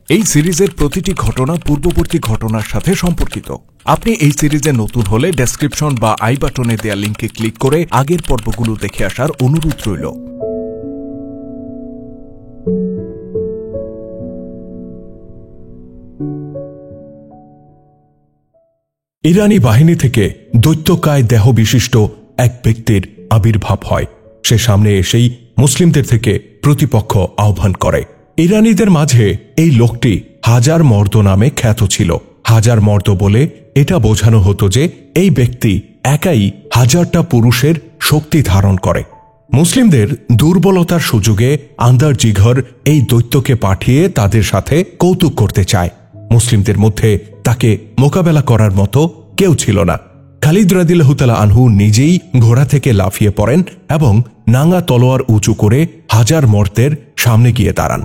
এই সিরিজের প্রতিটি ঘটনা পূর্ববর্তী ঘটনার সাথে সম্পর্কিত। আপনি এই সিরিজে নতুন হলে ডেসক্রিপশন বা আই বাটনে দেয়া লিঙ্কে ক্লিক করে আগের পর্বগুলো দেখে আসার অনুরোধ রইল। ইরানি বাহিনী থেকে দৈত্যকায় দেহ বিশিষ্ট এক ব্যক্তির আবির্ভাব হয়। সে সামনে এসেই মুসলিমদের থেকে প্রতিপক্ষ আহ্বান করে। ইরানিদের মাঝে এই লোকটি হাজার মর্দ নামে খ্যাত ছিল। হাজার মর্দ বলে এটা বোঝানো হতো যে এই ব্যক্তি একাই হাজারটা পুরুষের শক্তি ধারণ করে। মুসলিমদের দুর্বলতার সুযোগে আন্দার জিঘর এই দৈত্যকে পাঠিয়ে তাদের সাথে কৌতুক করতে চায়। মুসলিমদের মধ্যে তাকে মোকাবেলা করার মতো কেউ ছিল না। খালিদ রাদিয়াল্লাহু তাআলা আনহু নিজেই ঘোড়া থেকে লাফিয়ে পড়েন এবং নাঙ্গা তলোয়ার উঁচু করে হাজার মর্দের সামনে গিয়ে দাঁড়ান।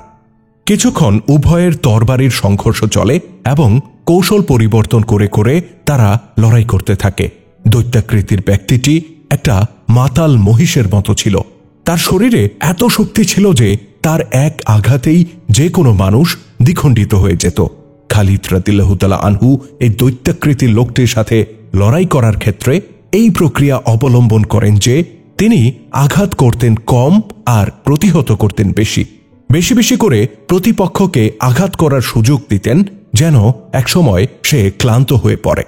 কিছুক্ষণ উভয়ের তরবারির সংঘর্ষ চলে এবং কৌশল পরিবর্তন করে করে তারা লড়াই করতে থাকে। দৈত্যাকৃতির ব্যক্তিটি একটা মাতাল মহিষের মতো ছিল। তার শরীরে এত শক্তি ছিল যে তার এক আঘাতেই যে কোনো মানুষ দ্বিখণ্ডিত হয়ে যেত। খালিদ রাদিয়াল্লাহু তাআলা আনহু এই দৈত্যাকৃতির লোকটির সাথে লড়াই করার ক্ষেত্রে এই প্রক্রিয়া অবলম্বন করেন যে তিনি আঘাত করতেন কম আর প্রতিহত করতেন বেশি। বেশি বেশি করে প্রতিপক্ষকে আঘাত করার সুযোগ দিতেন যেন একসময় সে ক্লান্ত হয়ে পড়ে।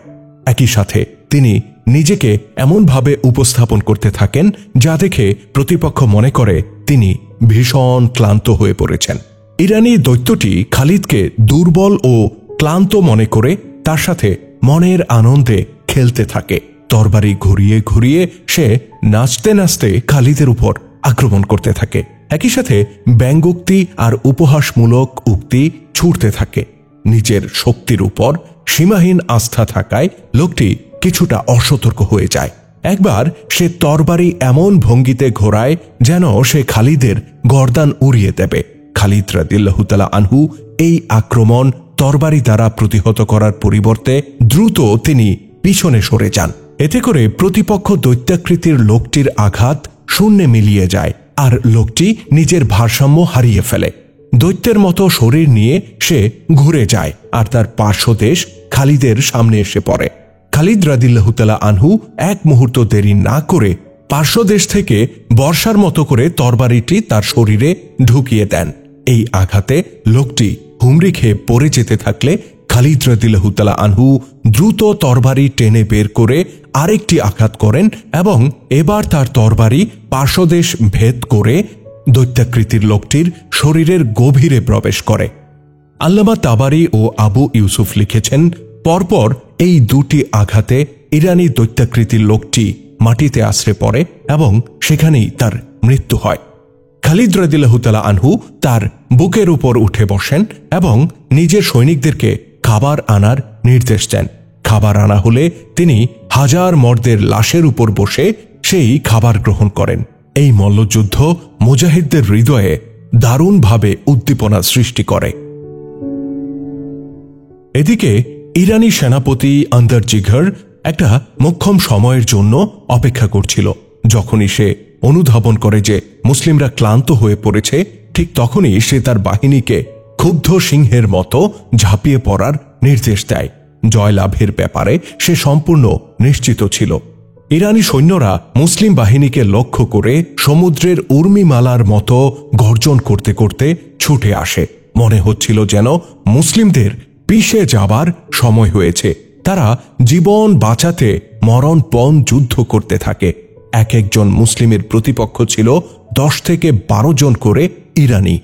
একই সাথে তিনি নিজেকে এমনভাবে উপস্থাপন করতে থাকেন যা দেখে প্রতিপক্ষ মনে করে তিনি ভীষণ ক্লান্ত হয়ে পড়েছেন। ইরানি দৈত্যটি খালিদকে দুর্বল ও ক্লান্ত মনে করে তার সাথে মনের আনন্দে খেলতে থাকে। তরবারি ঘুরিয়ে ঘুরিয়ে সে নাচতে নাচতে খালিদের উপর আক্রমণ করতে থাকে। একই সাথে ব্যঙ্গোক্তি আর উপহাসমূলক উক্তি ছুটতে থাকে। নিজের শক্তির উপর সীমাহীন আস্থা থাকায় লোকটি কিছুটা অসতর্ক হয়ে যায়। একবার সে তরবারি এমন ভঙ্গিতে ঘোরায় যেন সে খালিদের গর্দান উড়িয়ে দেবে। খালিদ রাদিয়াল্লাহু তাআলা আনহু এই আক্রমণ তরবারি দ্বারা প্রতিহত করার পরিবর্তে দ্রুত তিনি পিছনে সরে যান। এতে করে প্রতিপক্ষ দৈত্যাকৃতির লোকটির আঘাত শূন্যে মিলিয়ে যায় আর লোকটি নিজের ভারসাম্য হারিয়ে ফেলে। দৈত্যের মতো শরীর নিয়ে সে ঘুরে যায় আর তার পার্শ্বদেশ খালিদের সামনে এসে পড়ে। খালিদ রাদিয়াল্লাহু তাআলা আনহু এক মুহূর্ত দেরি না করে পার্শ্বদেশ থেকে বর্ষার মতো করে তরবারিটি তার শরীরে ঢুকিয়ে দেন। এই আঘাতে লোকটি হুমড়ি খেয়ে পড়ে যেতে থাকলে খালিদ রাদিয়াল্লাহু তাআলা আনহু দ্রুত তরবারি টেনে বের করে আরেকটি আঘাত করেন এবং এবার তার তরবারি পার্শ্বদেশ ভেদ করে দৈত্যাকৃতির লোকটির শরীরের গভীরে প্রবেশ করে। আল্লামা তাবারি ও আবু ইউসুফ লিখেছেন, পরপর এই দুটি আঘাতে ইরানি দৈত্যাকৃতির লোকটি মাটিতে আছড়ে পড়ে এবং সেখানেই তার মৃত্যু হয়। খালিদ রাদিয়াল্লাহু তাআলা আনহু তার বুকের উপর উঠে বসেন এবং নিজের সৈনিকদেরকে খাবার আনার নির্দেশ দেন। খাবার আনা হলে তিনি হাজার মর্দের লাশের উপর বসে সেই খাবার গ্রহণ করেন। এই মল্লযুদ্ধ মুজাহিদদের হৃদয়ে দারুণভাবে উদ্দীপনা সৃষ্টি করে। এদিকে ইরানি সেনাপতি আন্দার জিঘর একটা মোক্ষম সময়ের জন্য অপেক্ষা করছিল। যখনই সে অনুধাবন করে যে মুসলিমরা ক্লান্ত হয়ে পড়েছে, ঠিক তখনই সে তার বাহিনীকে ক্ষুব্ধ সিংহের মতো ঝাঁপিয়ে পড়ার নির্দেশ দেয়। জয়লাভের ব্যাপারে সে সম্পূর্ণ নিশ্চিত ছিল। ইরানি সৈন্যরা মুসলিম বাহিনীকে লক্ষ্য করে সমুদ্রের উর্মিমালার মতো গর্জন করতে করতে ছুটে আসে। মনে হচ্ছিল যেন মুসলিমদের পিষে যাবার সময় হয়েছে। তারা জীবন বাঁচাতে মরণপণ যুদ্ধ করতে থাকে। এক একজন মুসলিমের প্রতিপক্ষ ছিল 10 থেকে 12 জন করে ইরানি।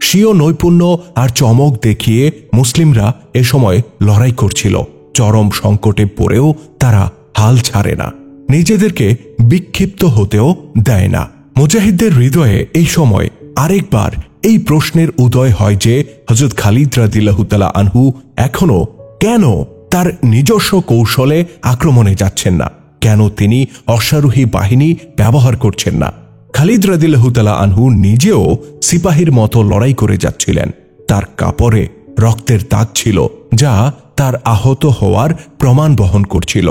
স্বীয় নৈপুণ্য আর চমক দেখিয়ে মুসলিমরা এ সময় লড়াই করছিল। চরম সংকটে পড়েও তারা হাল ছাড়ে না, নিজেদেরকে বিক্ষিপ্ত হতেও দেয় না। মুজাহিদদের হৃদয়ে এই সময় আরেকবার এই প্রশ্নের উদয় হয় যে হযরত খালিদ রাদিয়াল্লাহু তাআলা আনহু এখনো কেন তার নিজস্ব কৌশলে আক্রমণে যাচ্ছেন না, কেন তিনি অশ্বারোহী বাহিনী ব্যবহার করছেন না। খালিদ রাদিয়াল্লাহু তাআলা আনহু নিজেও সিপাহীর মতো লড়াই করে যাচ্ছিলেন। তার কাপড়ে রক্তের দাগ ছিল যা তার আহত হওয়ার প্রমাণ বহন করছিল।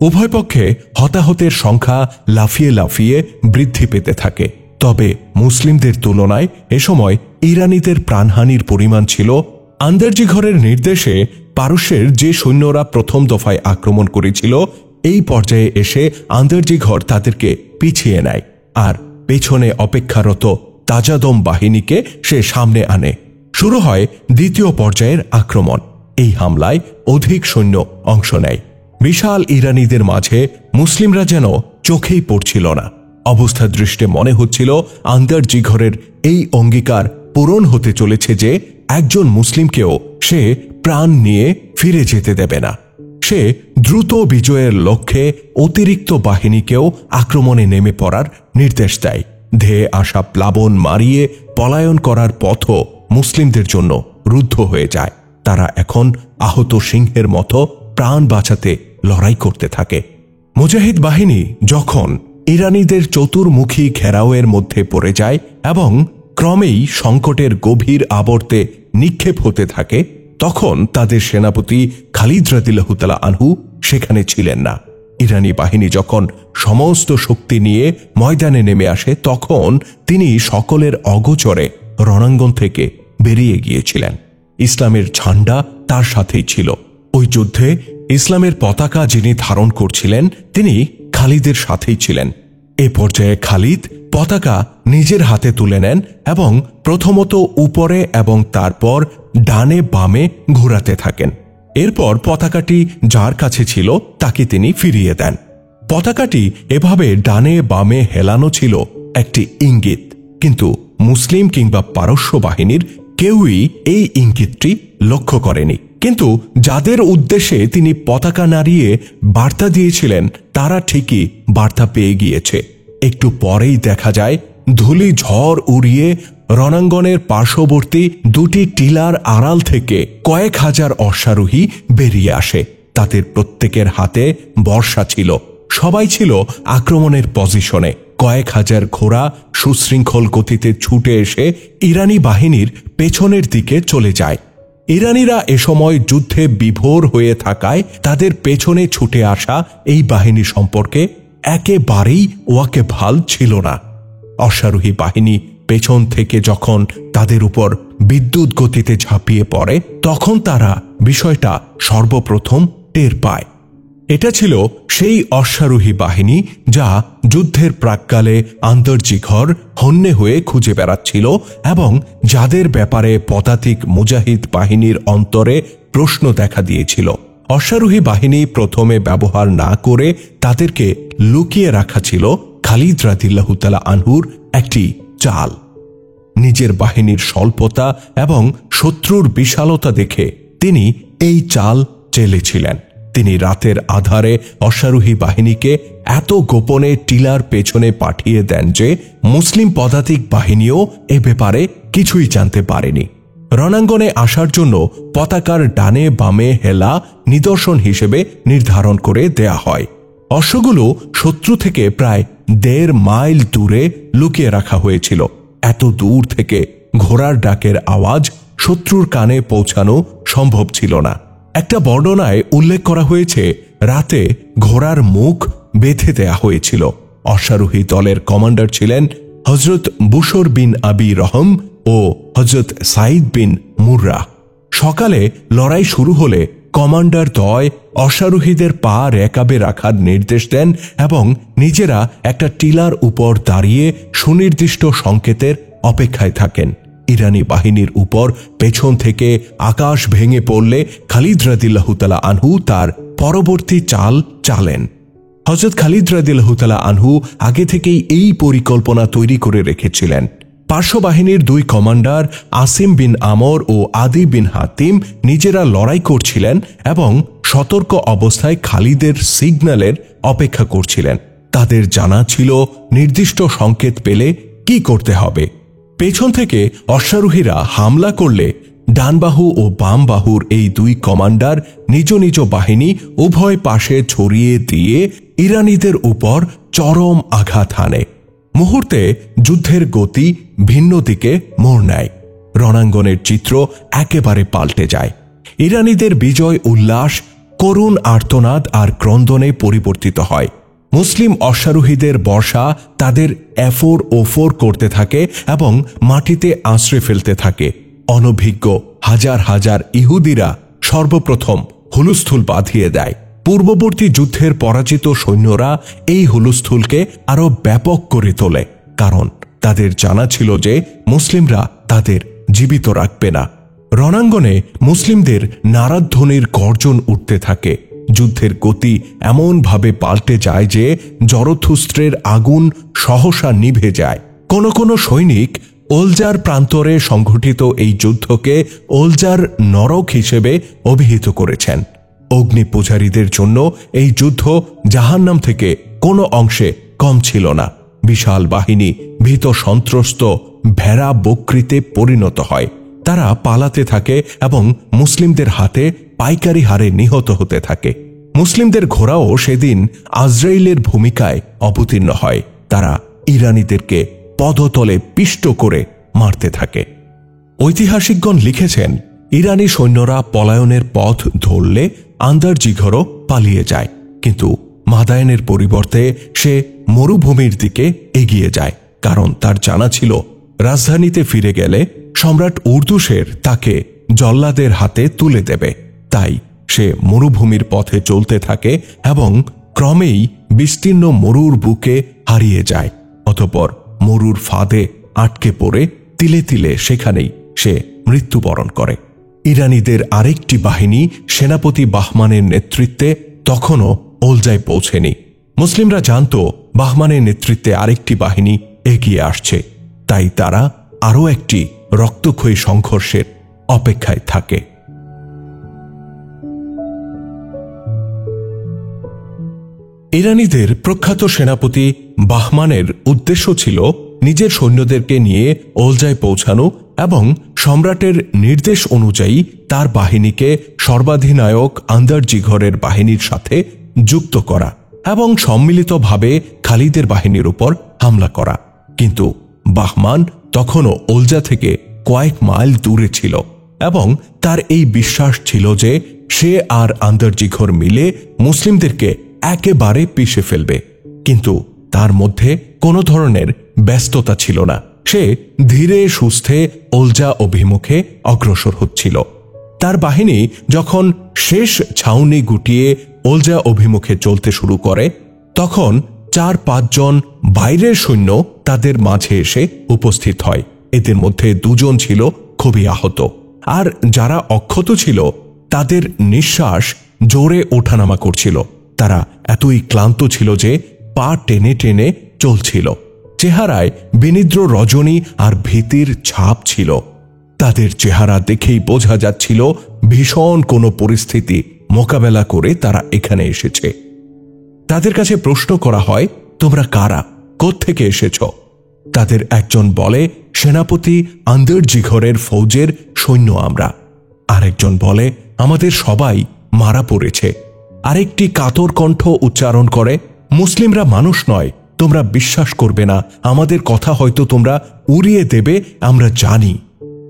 উভয় পক্ষে হতাহতের সংখ্যা লাফিয়ে লাফিয়ে বৃদ্ধি পেতে থাকে। তবে মুসলিমদের তুলনায় এ সময় ইরানিদের প্রাণহানির পরিমাণ ছিল। আন্দারজিঘরের নির্দেশে পারস্যের যে সৈন্যরা প্রথম দফায় আক্রমণ করেছিল, এই পর্যায়ে এসে আন্দারজিঘর তাদেরকে পিছিয়ে নেয় আর পেছনে অপেক্ষারত তাজাদম বাহিনীকে সে সামনে আনে। শুরু হয় দ্বিতীয় পর্যায়ের আক্রমণ। এই হামলায় অধিক সৈন্য অংশ নেয়। বিশাল ইরানিদের মাঝে মুসলিমরা যেন চোখেই পড়ছিল না। অবস্থা দৃষ্টে মনে হচ্ছিল আন্দারজিঘরের এই অঙ্গীকার পূরণ হতে চলেছে যে একজন মুসলিমকেও সে প্রাণ নিয়ে ফিরে যেতে দেবে না। সে দ্রুত বিজয়ের লক্ষ্যে অতিরিক্ত বাহিনীকেও আক্রমণে নেমে পড়ার নির্দেশ দেয়। ধেয়ে আসা প্লাবন মারিয়ে পলায়ন করার পথও মুসলিমদের জন্য রুদ্ধ হয়ে যায়। তারা এখন আহত সিংহের মতো প্রাণ বাঁচাতে লড়াই করতে থাকে। মুজাহিদ বাহিনী যখন ইরানিদের চতুর্মুখী ঘেরাওয়ের মধ্যে পড়ে যায় এবং ক্রমেই সংকটের গভীর আবর্তে নিক্ষেপ হতে থাকে, তখন তাদের সেনাপতি খালিদ রাদিয়াল্লাহু তাআলা আনহু সেখানে ছিলেন না। ইরানি বাহিনী যখন সমস্ত শক্তি নিয়ে ময়দানে নেমে আসে, তখন তিনি সকলের অগোচরে রণাঙ্গন থেকে বেরিয়ে গিয়েছিলেন। ইসলামের ঝান্ডা তার সাথেই ছিল। ওই যুদ্ধে ইসলামের পতাকা যিনি ধারণ করছিলেন, তিনি খালিদের সাথেই ছিলেন। এ পর্যায়ে খালিদ পতাকা নিজের হাতে তুলে নেন এবং প্রথমত উপরে এবং তারপর ডানে বামে ঘোরাতে থাকেন। এরপর পতাকাটি যার কাছে ছিল তাকে তিনি ফিরিয়ে দেন। পতাকাটি এভাবে ডানে বামে হেলানো ছিল একটি ইঙ্গিত, কিন্তু মুসলিম কিংবা পারস্য বাহিনীর কেউই এই ইঙ্গিতটি লক্ষ্য করেনি। কিন্তু যাদের উদ্দেশ্যে তিনি পতাকা নাড়িয়ে বার্তা দিয়েছিলেন, তারা ঠিকই বার্তা পেয়ে গিয়েছে। একটু পরেই দেখা যায় ধূলি ঝড় উড়িয়ে রণাঙ্গনের পার্শ্ববর্তী দুটি টিলার আড়াল থেকে কয়েক হাজার অশ্বারোহী বেরিয়ে আসে। তাদের প্রত্যেকের হাতে বর্শা ছিল। সবাই ছিল আক্রমণের পজিশনে। কয়েক হাজার ঘোড়া সুশৃঙ্খল গতিতে ছুটে এসে ইরানি বাহিনীর পেছনের দিকে চলে যায়। ইরানিরা এ সময় যুদ্ধে বিভোর হয়ে থাকায় তাদের পেছনে ছুটে আসা এই বাহিনী সম্পর্কে একেবারেই ওয়াকেবহাল ছিল না। অশ্বারোহী বাহিনী পেছন থেকে যখন তাদের উপর বিদ্যুৎ গতিতে ঝাঁপিয়ে পড়ে, তখন তারা বিষয়টা সর্বপ্রথম টের পায়। এটা ছিল সেই অশ্বারোহী বাহিনী যা যুদ্ধের প্রাক্কালে আন্দারজিঘর হন্যে হয়ে খুঁজে বেড়াচ্ছিল এবং যাদের ব্যাপারে পদাতিক মুজাহিদ বাহিনীর অন্তরে প্রশ্ন দেখা দিয়েছিল। অশ্বারোহী বাহিনী প্রথমে ব্যবহার না করে তাদেরকে লুকিয়ে রাখা ছিল খালিদ রাদিয়াল্লাহু তাআলা আনহুর একটি চাল। নিজের বাহিনীর স্বল্পতা এবং শত্রুর বিশালতা দেখে তিনি এই চাল চেলেছিলেন। তিনি রাতের আধারে অশ্বারোহী বাহিনীকে এত গোপনে টিলার পেছনে পাঠিয়ে দেন যে মুসলিম পদাতিক বাহিনীও এ ব্যাপারে কিছুই জানতে পারেনি। রণাঙ্গনে আসার জন্য পতাকার ডানে বামে হেলা নিদর্শন হিসেবে নির্ধারণ করে দেয়া হয়। অশ্বগুলো শত্রু থেকে প্রায় 1.5 মাইল দূরে লুকিয়ে রাখা হয়েছিল। এত দূর থেকে ঘোড়ার ডাকের আওয়াজ শত্রুর কানে পৌঁছানো সম্ভব ছিল না। একটা বর্ণনায় উল্লেখ করা হয়েছে, রাতে ঘোড়ার মুখ বেঁধে দেয়া হয়েছিল। অশ্বারোহী দলের কমান্ডার ছিলেন হযরত বুশর বিন আবি রহম ও হযরত সাইদ বিন মুররা। সকালে লড়াই শুরু হলে কমান্ডার দ্বয় অশ্বারোহীদের পা রেকাবে রাখার নির্দেশ দেন এবং নিজেরা একটা টিলার উপর দাঁড়িয়ে সুনির্দিষ্ট সংকেতের অপেক্ষায় থাকেন। ইরানি বাহিনীর উপর পেছন থেকে আকাশ ভেঙে পড়লে খালিদ রাদিয়াল্লাহু তাআলা আনহু তার পরবর্তী চাল চালেন। হযরত খালিদ রাদিয়াল্লাহু তাআলা আনহু আগে থেকেই এই পরিকল্পনা তৈরি করে রেখেছিলেন। পার্শ্ব বাহিনীর 2 কমান্ডার আসিম বিন আমর ও আদি বিন হাতিম নিজেরা লড়াই করছিলেন এবং সতর্ক অবস্থায় খালিদের সিগন্যালের অপেক্ষা করছিলেন। তাদের জানা ছিল নির্দিষ্ট সংকেত পেলে কি করতে হবে। পেছন থেকে অশ্বারোহীরা হামলা করলে ডানবাহু ও বাম বাহুর এই 2 কমান্ডার নিজ নিজ বাহিনী উভয় পাশে ছড়িয়ে দিয়ে ইরানিদের উপর চরম আঘাত হানে। মুহূর্তে যুদ্ধের গতি ভিন্ন দিকে মোড় নেয়। রণাঙ্গনের চিত্র একেবারে পাল্টে যায়। ইরানিদের বিজয় উল্লাস করুণ আর্তনাদ আর ক্রন্দনে পরিবর্তিত হয়। মুসলিম অশ্বারোহীদের বর্ষা তাদের এফোর ওফোর করতে থাকে এবং মাটিতে আশ্রয় ফেলতে থাকে। অনভিজ্ঞ হাজার হাজার ইহুদিরা সর্বপ্রথম হুলস্থুল বাঁধিয়ে দেয়। পূর্ববর্তী যুদ্ধের পরাজিত সৈন্যরা এই হুলস্থুলকে আরো ব্যাপক করে তোলে, কারণ তাদের জানা ছিল যে মুসলিমরা তাদের জীবিত রাখবে না। রণাঙ্গনে মুসলিমদের নারাধ্বনির গর্জন উঠতে থাকে। যুদ্ধের গতি এমনভাবে পাল্টে যায় যে জরথুস্ত্রের আগুন সহসা নিভে যায়। কোন কোন সৈনিক ওলজার প্রান্তরে সংঘটিত এই যুদ্ধকে ওলজার নরক হিসেবে অভিহিত করেছেন। অগ্নি পূজারীদের জন্য এই যুদ্ধ জাহান্নাম থেকে কোনো অংশে কম ছিল না। বিশাল বাহিনী ভীত সন্ত্রস্ত ভেড়া বকরিতে পরিণত হয়। তারা পালাতে থাকে এবং মুসলিমদের হাতে পাইকারি হারে নিহত হতে থাকে। মুসলিমদের ঘোড়াও সেদিন আজরাইলের ভূমিকায় অবতীর্ণ হয়। তারা ইরানীদেরকে পদতলে পিষ্ট করে মারতে থাকে। ঐতিহাসিকগণ লিখেছেন, ইরানি সৈন্যরা পলায়নের পথ ধরলে আন্দারজিঘরও পালিয়ে যায়, কিন্তু মাদায়েনের পরিবর্তে সে মরুভূমির দিকে এগিয়ে যায়, কারণ তার জানা ছিল রাজধানীতে ফিরে গেলে সম্রাট উর্দুশের তাকে জল্লাদের হাতে তুলে দেবে। তাই সে মরুভূমির পথে চলতে থাকে এবং ক্রমেই বিস্তীর্ণ মরুর বুকে হারিয়ে যায়। অতঃপর মরুর ফাঁদে আটকে পড়ে তিলে তিলে সেখানেই সে মৃত্যুবরণ করে। ইরানীদের আরেকটি বাহিনী সেনাপতি বাহমানের নেতৃত্বে তখনও ওলজায় পৌঁছেনি। মুসলিমরা জানত বাহমানের নেতৃত্বে আরেকটি বাহিনী এগিয়ে আসছে, তাই তারা আরও একটি রক্তক্ষয়ী সংঘর্ষের অপেক্ষায় থাকে। ইরানীদের প্রখ্যাত সেনাপতি বাহমানের উদ্দেশ্য ছিল নিজের সৈন্যদেরকে নিয়ে ওলজায় পৌঁছানো এবং সম্রাটের নির্দেশ অনুযায়ী তার বাহিনীকে সর্বাধিনায়ক আন্দারজিঘরের বাহিনীর সাথে যুক্ত করা এবং সম্মিলিতভাবে খালিদের বাহিনীর উপর হামলা করা। কিন্তু বাহমান তখনও ওলজা থেকে কয়েক মাইল দূরে ছিল এবং তার এই বিশ্বাস ছিল যে সে আর আন্দারজিঘর মিলে মুসলিমদেরকে একেবারে পিষে ফেলবে। কিন্তু তার মধ্যে কোনো ধরনের ব্যস্ততা ছিল না। সে ধীরে সুস্থে ওলজা অভিমুখে অগ্রসর হচ্ছিল। তার বাহিনী যখন শেষ ছাউনি গুটিয়ে ওলজা অভিমুখে চলতে শুরু করে, তখন 4-5 জন বাইরের সৈন্য তাদের মাঝে এসে উপস্থিত হয়। এদের মধ্যে 2 জন ছিল খুবই আহত, আর যারা অক্ষত ছিল তাদের নিঃশ্বাস জোরে ওঠানামা করছিল। তারা এতই ক্লান্ত ছিল যে পা টেনে টেনে চলছিল। চেহারায় বিনিদ্র রজনী আর ভীতির ছাপ ছিল। তাদের চেহারা দেখেই বোঝা যাচ্ছিল ভীষণ কোনো পরিস্থিতি মোকাবেলা করে তারা এখানে এসেছে। তাদের কাছে প্রশ্ন করা হয়, তোমরা কারা, কোত্থেকে এসেছ? তাদের একজন বলে, সেনাপতি আন্দারজিঘরের ফৌজের সৈন্য আমরা। আরেকজন বলে, আমাদের সবাই মারা পড়েছে। আরেকটি কাতর কণ্ঠ উচ্চারণ করে, মুসলিমরা মানুষ নয়, তোমরা বিশ্বাস করবে না, আমাদের কথা হয়তো তোমরা উড়িয়ে দেবে আমরা জানি,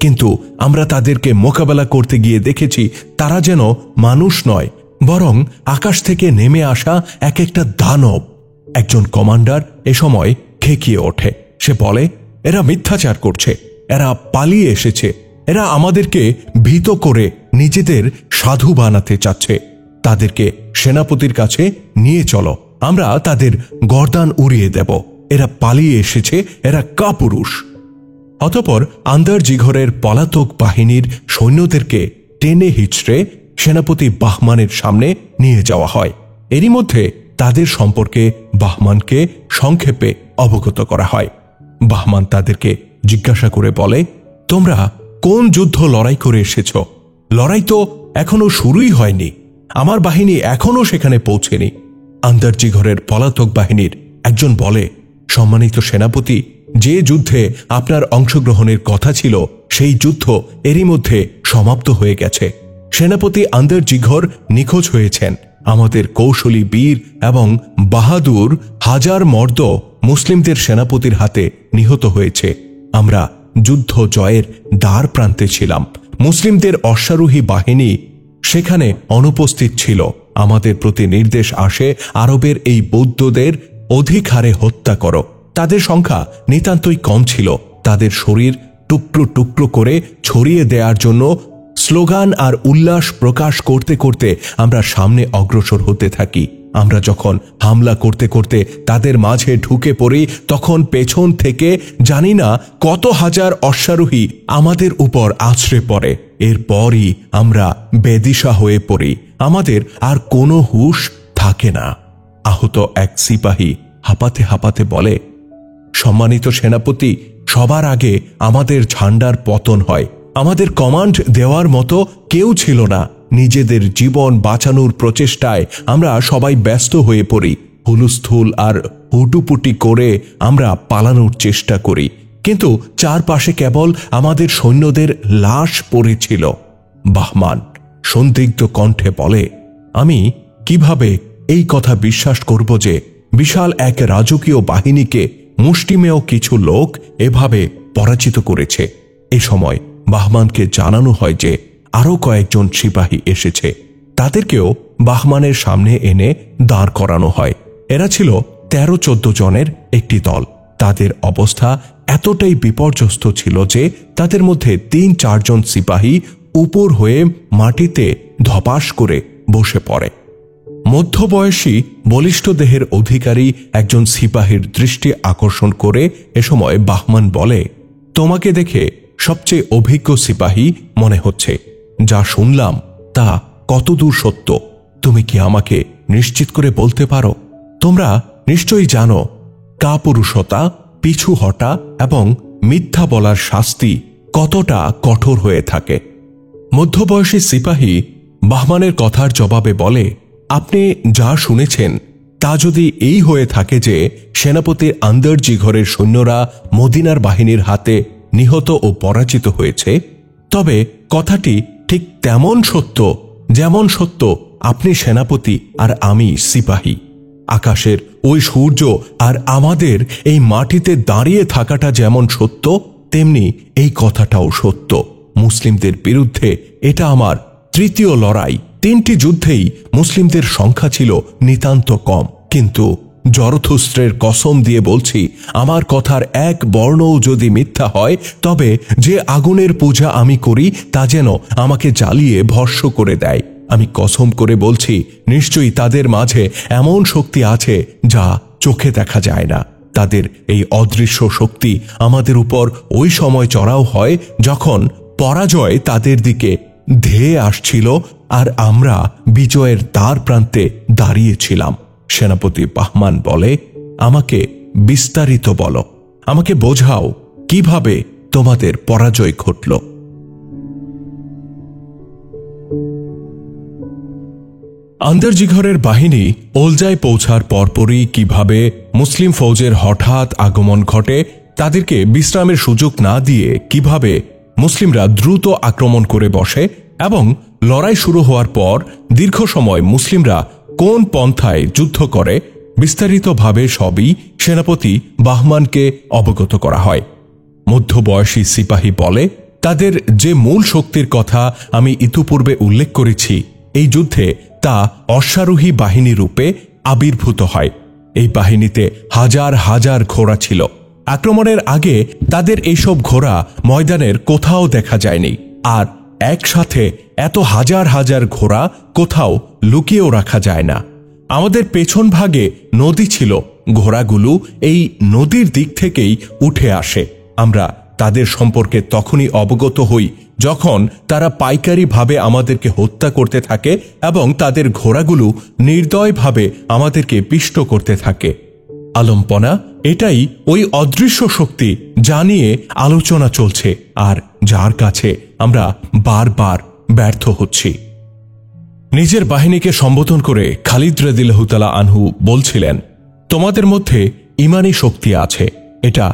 কিন্তু আমরা তাদেরকে মোকাবেলা করতে গিয়ে দেখেছি তারা যেন মানুষ নয়, বরং আকাশ থেকে নেমে আসা এক একটা দানব। একজন কমান্ডার এ সময় খেকিয়ে ওঠে। সে বলে, এরা মিথ্যাচার করছে, এরা পালিয়ে এসেছে, এরা আমাদেরকে ভীত করে নিজেদের সাধু বানাতে চাচ্ছে। তাদেরকে সেনাপতির কাছে নিয়ে চলো, আমরা তাদের গর্দান উড়িয়ে দেব। এরা পালিয়ে এসেছে, এরা কাপুরুষ। অতঃপর আন্দারজিঘরের পলাতক বাহিনীর সৈন্যদেরকে টেনে হিচড়ে সেনাপতি বাহমানের সামনে নিয়ে যাওয়া হয়। এরই মধ্যে তাদের সম্পর্কে বাহমানকে সংক্ষেপে অবগত করা হয়। বাহমান তাদেরকে জিজ্ঞাসা করে বলে, তোমরা কোন যুদ্ধ লড়াই করে এসেছ? লড়াই তো এখনো শুরুই হয়নি, আমার বাহিনী এখনো সেখানে পৌঁছেনি। আন্দারজিঘরের পলাতক বাহিনীর একজন বলে, সম্মানিত সেনাপতি, যে যুদ্ধে আপনার অংশগ্রহণের কথা ছিল সেই যুদ্ধ এরই মধ্যে সমাপ্ত হয়ে গেছে। সেনাপতি আন্দারজিঘর নিখোঁজ হয়েছেন। আমাদের কৌশলী বীর এবং বাহাদুর হাজার মর্দ মুসলিমদের সেনাপতির হাতে নিহত হয়েছে। আমরা যুদ্ধ জয়ের দ্বার প্রান্তে ছিলাম। মুসলিমদের অশ্বারোহী বাহিনী সেখানে অনুপস্থিত ছিল। আমাদের প্রতি নির্দেশ আসে আরবের এই বৌদ্ধদের অধিক হারে হত্যা করো। তাদের সংখ্যা নিতান্তই কম ছিল। তাদের শরীর টুকরো টুকরো করে ছড়িয়ে দেওয়ার জন্য স্লোগান আর উল্লাস প্রকাশ করতে করতে আমরা সামনে অগ্রসর হতে থাকি। আমরা যখন হামলা করতে করতে তাদের মাঝে ঢুকে পড়ি, তখন পেছন থেকে জানি না কত হাজার অশ্বারোহী আমাদের উপর আছড়ে পড়ে। এরপরই আমরা বেদিশা হয়ে পড়ি, আমাদের আর কোনো হুঁশ থাকে না। আহত এক সিপাহী হাঁপাতে হাঁপাতে বলে, সম্মানিত সেনাপতি, সবার আগে আমাদের ঝান্ডার পতন হয়। আমাদের কমান্ড দেওয়ার মতো কেউ ছিল না। নিজেদের জীবন বাঁচানোর প্রচেষ্টায় আমরা সবাই ব্যস্ত হয়ে পড়ি। হুলস্থুল আর হুটুপুটি করে আমরা পালানোর চেষ্টা করি, কিন্তু চারপাশে কেবল আমাদের সৈন্যদের লাশ পড়েছিল। বাহমান সন্দিগ্ধ কণ্ঠে বলে, আমি কিভাবে এই কথা বিশ্বাস করব যে বিশাল এক রাজকীয় বাহিনীকে মুষ্টিমেয় কিছু লোক এভাবে পরাজিত করেছে। এ সময় বাহমানকে জানানো হয় যে আরও কয়েকজন সিপাহী এসেছে। তাদেরকেও বাহমানের সামনে এনে দাঁড় করানো হয়। এরা ছিল 13-14 জনের একটি দল। তাদের অবস্থা এতটাই বিপর্যস্ত ছিল যে তাদের মধ্যে 3-4 জন সিপাহী উপর হয়ে মাটিতে ধপাস করে বসে পড়ে। মধ্যবয়সী বলিষ্ঠ দেহের অধিকারী একজন সিপাহীর দৃষ্টি আকর্ষণ করে এ সময় বাহমান বলে, তোমাকে দেখে সবচেয়ে অভিজ্ঞ সিপাহী মনে হচ্ছে। যা শুনলাম তা কতদূর সত্য তুমি কি আমাকে নিশ্চিত করে বলতে পারো? তোমরা নিশ্চয়ই জানো কাপুরুষতা, পিছু হটা এবং মিথ্যা বলার শাস্তি কতটা কঠোর হয়ে থাকে। মধ্যবয়সী সিপাহী বাহমানের কথার জবাবে বলে, আপনি যা শুনেছেন তা যদি এই হয়ে থাকে যে সেনাপতি আন্দরজিঘরের সৈন্যরা মদিনার বাহিনীর হাতে নিহত ও পরাজিত হয়েছে, তবে কথাটি ঠিক তেমন সত্য যেমন সত্য আপনি সেনাপতি আর আমি সিপাহী। আকাশের ওই সূর্য আর আমাদের এই মাটিতে দাঁড়িয়ে থাকাটা যেমন সত্য, তেমনি এই কথাটাও সত্য। মুসলিমদের বিরুদ্ধে এটা আমার তৃতীয় লড়াই। 3টি যুদ্ধেই মুসলিমদের সংখ্যা ছিল নিতান্ত কম, কিন্তু জরথুস্ত্রের কসম দিয়ে বলছি, আমার কথার এক বর্ণও যদি মিথ্যা হয়, তবে যে আগুনের পূজা আমি করি তা যেন আমাকে জ্বালিয়ে ভস্ম করে দেয়। আমি কসম করে বলছি, নিশ্চয়ই তাদের মাঝে এমন শক্তি আছে যা চোখে দেখা যায় না। তাদের এই অদৃশ্য শক্তি আমাদের উপর ওই সময় চড়াও হয় যখন পরাজয় তাদের দিকে ধেয়ে আসছিল আর আমরা বিজয়ের দ্বার প্রান্তে দাঁড়িয়েছিলাম। সেনাপতি বাহমান বলে, আমাকে বিস্তারিত বলো, আমাকে বোঝাও কিভাবে তোমাদের পরাজয় ঘটল। আন্দরজিঘরের বাহিনী ওলজায় পৌঁছার পরপরই কিভাবে মুসলিম ফৌজের হঠাৎ আগমন ঘটে, তাদেরকে বিশ্রামের সুযোগ না দিয়ে কিভাবে মুসলিমরা দ্রুত আক্রমণ করে বসে এবং লড়াই শুরু হওয়ার পর দীর্ঘ সময় মুসলিমরা কোন পন্থায় যুদ্ধ করে, বিস্তারিতভাবে সবই সেনাপতি বাহমানকে অবগত করা হয়। মধ্যবয়সী সিপাহী বলে, তাদের যে মূল শক্তির কথা আমি ইতিপূর্বে উল্লেখ করেছি, এই যুদ্ধে তা অশ্বারোহী বাহিনী রূপে আবির্ভূত হয়। এই বাহিনীতে হাজার হাজার ঘোড়া ছিল। আক্রমণের আগে তাদের এইসব ঘোড়া ময়দানের কোথাও দেখা যায়নি, আর একসাথে এত হাজার হাজার ঘোড়া কোথাও লুকিয়েও রাখা যায় না। আমাদের পেছন ভাগে নদী ছিল, ঘোড়াগুলো এই নদীর দিক থেকেই উঠে আসে। আমরা তাদের সম্পর্কে তখনই অবগত হই যখন তারা পাইকারিভাবে আমাদেরকে হত্যা করতে থাকে এবং তাদের ঘোড়াগুলো নির্দয়ভাবে আমাদেরকে পিষ্ট করতে থাকে। আলম্পনা এটাই ওই অদৃশ্য শক্তি যা নিয়ে আলোচনা চলছে আর যার কাছে আমরা বারবার ব্যর্থ হচ্ছি। নিজের বাহিনীকে সম্বোধন করে খালিদ রাদিয়াল্লাহু তাআলা আনহু বলছিলেন, তোমাদের মধ্যে ঈমানী শক্তি আছে। এটা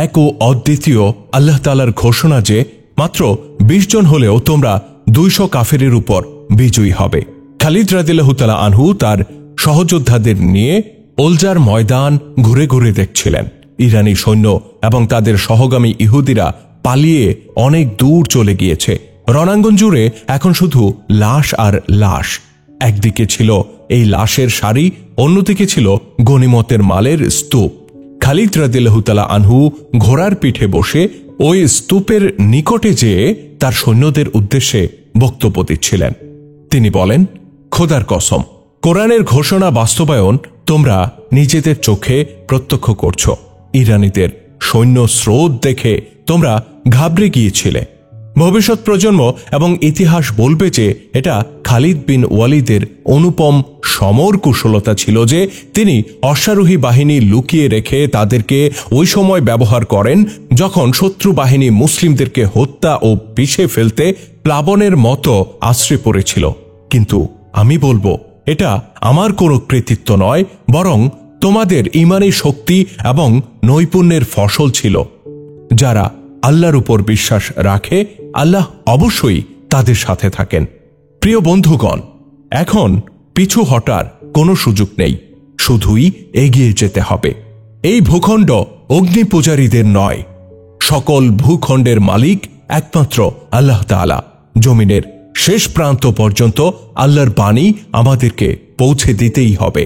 এক ও অদ্বিতীয় আল্লাহ তাআলার ঘোষণা যে মাত্র 20 জন হলেও তোমরা 200 কাফেরের উপর বিজয়ী হবে। খালিদ রাদিয়াল্লাহু তাআলা আনহু তার সহযোদ্ধাদের নিয়ে ওলজার ময়দান ঘুরে ঘুরে দেখছিলেন। ইরানি সৈন্য এবং তাদের সহগামী ইহুদিরা পালিয়ে অনেক দূর চলে গিয়েছে। রণাঙ্গন জুড়ে এখন শুধু লাশ আর লাশ। একদিকে ছিল এই লাশের সারি, অন্যদিকে ছিল গনিমতের মালের স্তূপ। খালিদ রাদিয়াল্লাহু তাআলা আনহু ঘোড়ার পিঠে বসে ওই স্তূপের নিকটে যেয়ে তার সৈন্যদের উদ্দেশ্যে বক্তব্য দিচ্ছিলেন। তিনি বলেন, খোদার কসম, কোরআনের ঘোষণা বাস্তবায়ন তোমরা নিজেদের চোখে প্রত্যক্ষ করছ। ইরানীদের সৈন্য স্রোত দেখে তোমরা ঘাবড়ে গিয়েছিলে। ভবিষ্যৎ প্রজন্ম এবং ইতিহাস বলবে যে এটা খালিদ বিন ওয়ালিদের অনুপম সমর কুশলতা ছিল যে তিনি অশ্বারোহী বাহিনী লুকিয়ে রেখে তাদেরকে ওই সময় ব্যবহার করেন যখন শত্রু বাহিনী মুসলিমদেরকে হত্যা ও পিষে ফেলতে প্লাবনের মতো আশ্রে পড়েছিল। কিন্তু আমি বলবো, এটা আমার কোনো কৃতিত্ব নয়, বরং তোমাদের ঈমানী শক্তি এবং নৈপুণ্যের ফসল ছিল। যারা আল্লাহর উপর বিশ্বাস রাখে, আল্লাহ অবশ্যই তাদের সাথে থাকেন। প্রিয় বন্ধুগণ, এখন পিছু হটার কোনো সুযোগ নেই, শুধুই এগিয়ে যেতে হবে। এই ভূখণ্ড অগ্নি পূজারীদের নয়, সকল ভূখণ্ডের মালিক একমাত্র আল্লাহ তাআলা। জমিনের শেষ প্রান্ত পর্যন্ত আল্লাহর বাণী আমাদেরকে পৌঁছে দিতেই হবে।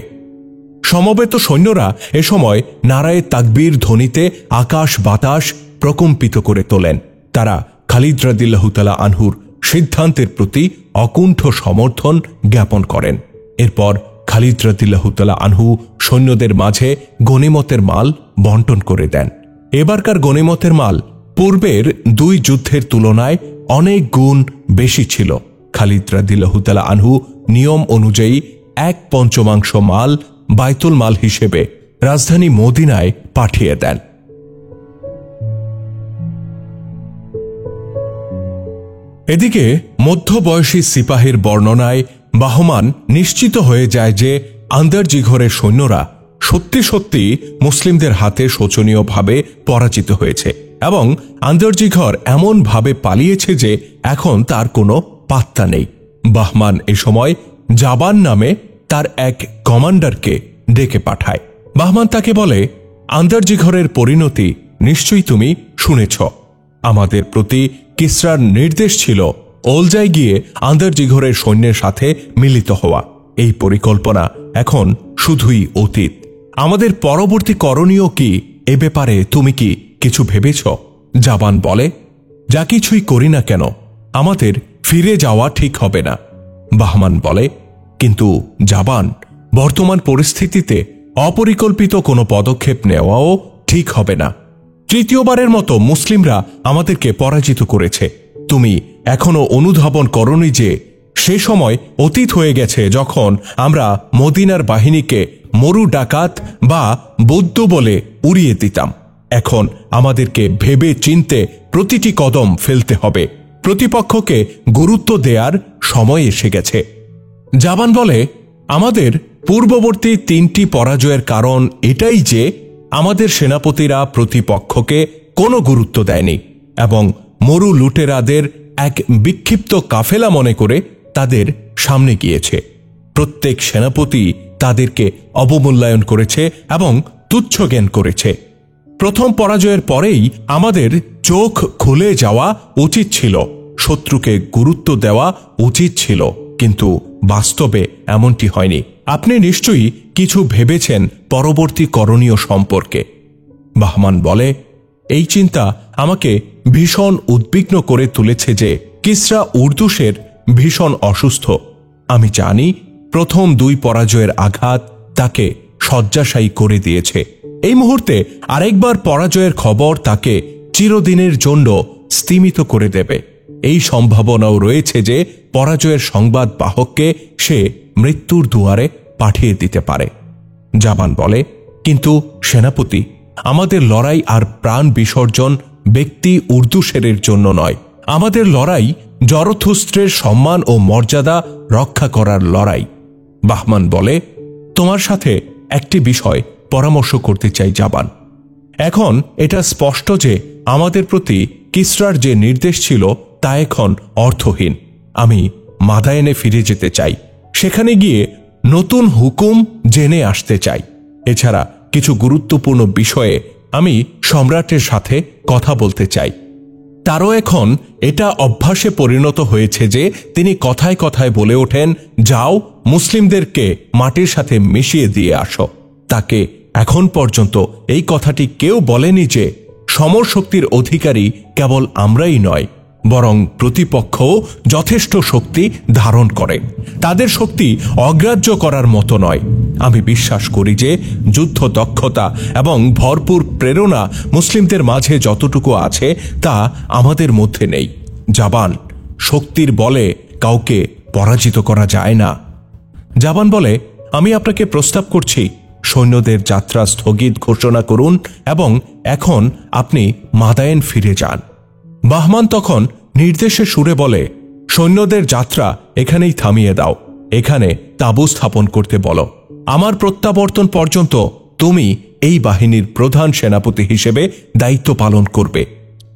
সমবেত সৈন্যরা এ সময় নারায়ে তাকবীর ধ্বনিতে আকাশ বাতাস প্রকম্পিত করে তোলেন। তারা খালিদ রাদিয়াল্লাহু তাআলা আনহুর সিদ্ধান্তের প্রতি অকুণ্ঠ সমর্থন জ্ঞাপন করেন। এরপর খালিদ রাদিয়াল্লাহু তাআলা আনহু সৈন্যদের মাঝে গনিমতের মাল বন্টন করে দেন। এবারকার গনিমতের মাল পূর্বের দুই যুদ্ধের তুলনায় অনেক গুণ বেশি ছিল। খালিদ রাদিয়াল্লাহু তাআলা আনহু নিয়ম অনুযায়ী 1/5 মাল বাইতুল মাল হিসেবে রাজধানী মদিনায় পাঠিয়ে দেন। এদিকে মধ্যবয়সী সিপাহীর বর্ণনায় বাহমান নিশ্চিত হয়ে যায় যে আন্দারজিঘরের সৈন্যরা সত্যি সত্যি মুসলিমদের হাতে শোচনীয়ভাবে পরাজিত হয়েছে এবং আন্দারজিঘর এমনভাবে পালিয়েছে যে এখন তার কোনো পাত্তা নেই। বাহমান এ সময় জাবান নামে তার এক কমান্ডারকে ডেকে পাঠায়। বাহমান তাকে বলে, আন্দারজিঘরের পরিণতি নিশ্চয়ই তুমি শুনেছ। আমাদের প্রতি কিসরার নির্দেশ ছিল ওলজায় গিয়ে আন্দারজিঘরের সৈন্যের সাথে মিলিত হওয়া। এই পরিকল্পনা এখন শুধুই অতীত। আমাদের পরবর্তী করণীয় কি, এ ব্যাপারে তুমি কি কিছু ভেবেছ? জাবান বলে, যা কিছুই করি না কেন আমাদের ফিরে যাওয়া ঠিক হবে না। বাহমান বলে, কিন্তু জাবান, বর্তমান পরিস্থিতিতে অপরিকল্পিত কোনো পদক্ষেপ নেওয়াও ঠিক হবে না। তৃতীয়বারের মতো মুসলিমরা আমাদেরকে পরাজিত করেছে। তুমি এখনো অনুধাবন করনি যে সে সময় অতীত হয়ে গেছে যখন আমরা মদিনার বাহিনীকে মরু ডাকাত বা বৌদ্ধ বলে উড়িয়ে দিতাম। এখন আমাদেরকে ভেবে চিনতে প্রতিটি কদম ফেলতে হবে। প্রতিপক্ষকে গুরুত্ব দেওয়ার সময় এসে গেছে। জাবান বলে, আমাদের পূর্ববর্তী 3টি পরাজয়ের কারণ এটাই যে আমাদের সেনাপতিরা প্রতিপক্ষকে কোনো গুরুত্ব দেয়নি এবং মরু লুটেরাদের এক বিক্ষিপ্ত কাফেলা মনে করে তাদের সামনে গিয়েছে। প্রত্যেক সেনাপতি তাদেরকে অবমূল্যায়ন করেছে এবং তুচ্ছ জ্ঞান করেছে। প্রথম পরাজয়ের পরেই আমাদের চোখ খুলে যাওয়া উচিত ছিল, শত্রুকে গুরুত্ব দেওয়া উচিত ছিল, কিন্তু বাস্তবে এমনটি হয়নি। আপনি নিশ্চয়ই কিছু ভেবেছেন পরবর্তী করণীয় সম্পর্কে। বাহমান বলে, এই চিন্তা আমাকে ভীষণ উদ্বিগ্ন করে তুলেছে যে কিসরা উর্দুসের ভীষণ অসুস্থ। আমি জানি প্রথম 2 পরাজয়ের আঘাত তাকে শয্যাশায়ী করে দিয়েছে। এই মুহূর্তে আরেকবার পরাজয়ের খবর তাকে চিরদিনের জন্য স্তিমিত করে দেবে। এই সম্ভাবনাও রয়েছে যে পরাজয়ের সংবাদ বাহককে সে মৃত্যুর দুয়ারে পাঠিয়ে দিতে পারে। জাবান বলে, কিন্তু সেনাপতি, আমাদের লড়াই আর প্রাণ বিসর্জন ব্যক্তি উর্দুশেরের জন্য নয়। আমাদের লড়াই জরথুস্ত্রের সম্মান ও মর্যাদা রক্ষা করার লড়াই। বাহমান বলে, তোমার সাথে একটি বিষয় পরামর্শ করতে চাই জাবান। এখন এটা স্পষ্ট যে আমাদের প্রতি কিসরার যে নির্দেশ ছিল তা এখন অর্থহীন। আমি মাদায়েনে ফিরে যেতে চাই, সেখানে গিয়ে নতুন হুকুম জেনে আসতে চাই। এছাড়া কিছু গুরুত্বপূর্ণ বিষয়ে আমি সম্রাটের সাথে কথা বলতে চাই। তারও এখন এটা অভ্যাসে পরিণত হয়েছে যে তিনি কথায় কথায় বলে ওঠেন, যাও মুসলিমদেরকে মাটির সাথে মিশিয়ে দিয়ে আসো। তাকে এখন পর্যন্ত এই কথাটি কেউ বলেনি যে সমর শক্তির অধিকারী কেবল আমরাই নয়, বরং প্রতিপক্ষও যথেষ্ট শক্তি ধারণ করে। তাদের শক্তি অগ্রাহ্য করার মতো নয়। আমি বিশ্বাস করি যে যুদ্ধ দক্ষতা এবং ভরপুর প্রেরণা মুসলিমদের মাঝে যতটুকু আছে তা আমাদের মধ্যে নেই। জাবান, শক্তির বলে কাউকে পরাজিত করা যায় না। জাবান বলে, আমি আপনাকে প্রস্তাব করছি সৈন্যদের যাত্রা স্থগিত ঘোষণা করুন এবং এখন আপনি মাদায়েন ফিরে যান। বাহমান তখন নির্দেশে সুরে বলে, সৈন্যদের যাত্রা এখানেই থামিয়ে দাও, এখানে তাঁবু স্থাপন করতে বলো। আমার প্রত্যাবর্তন পর্যন্ত তুমি এই বাহিনীর প্রধান সেনাপতি হিসেবে দায়িত্ব পালন করবে।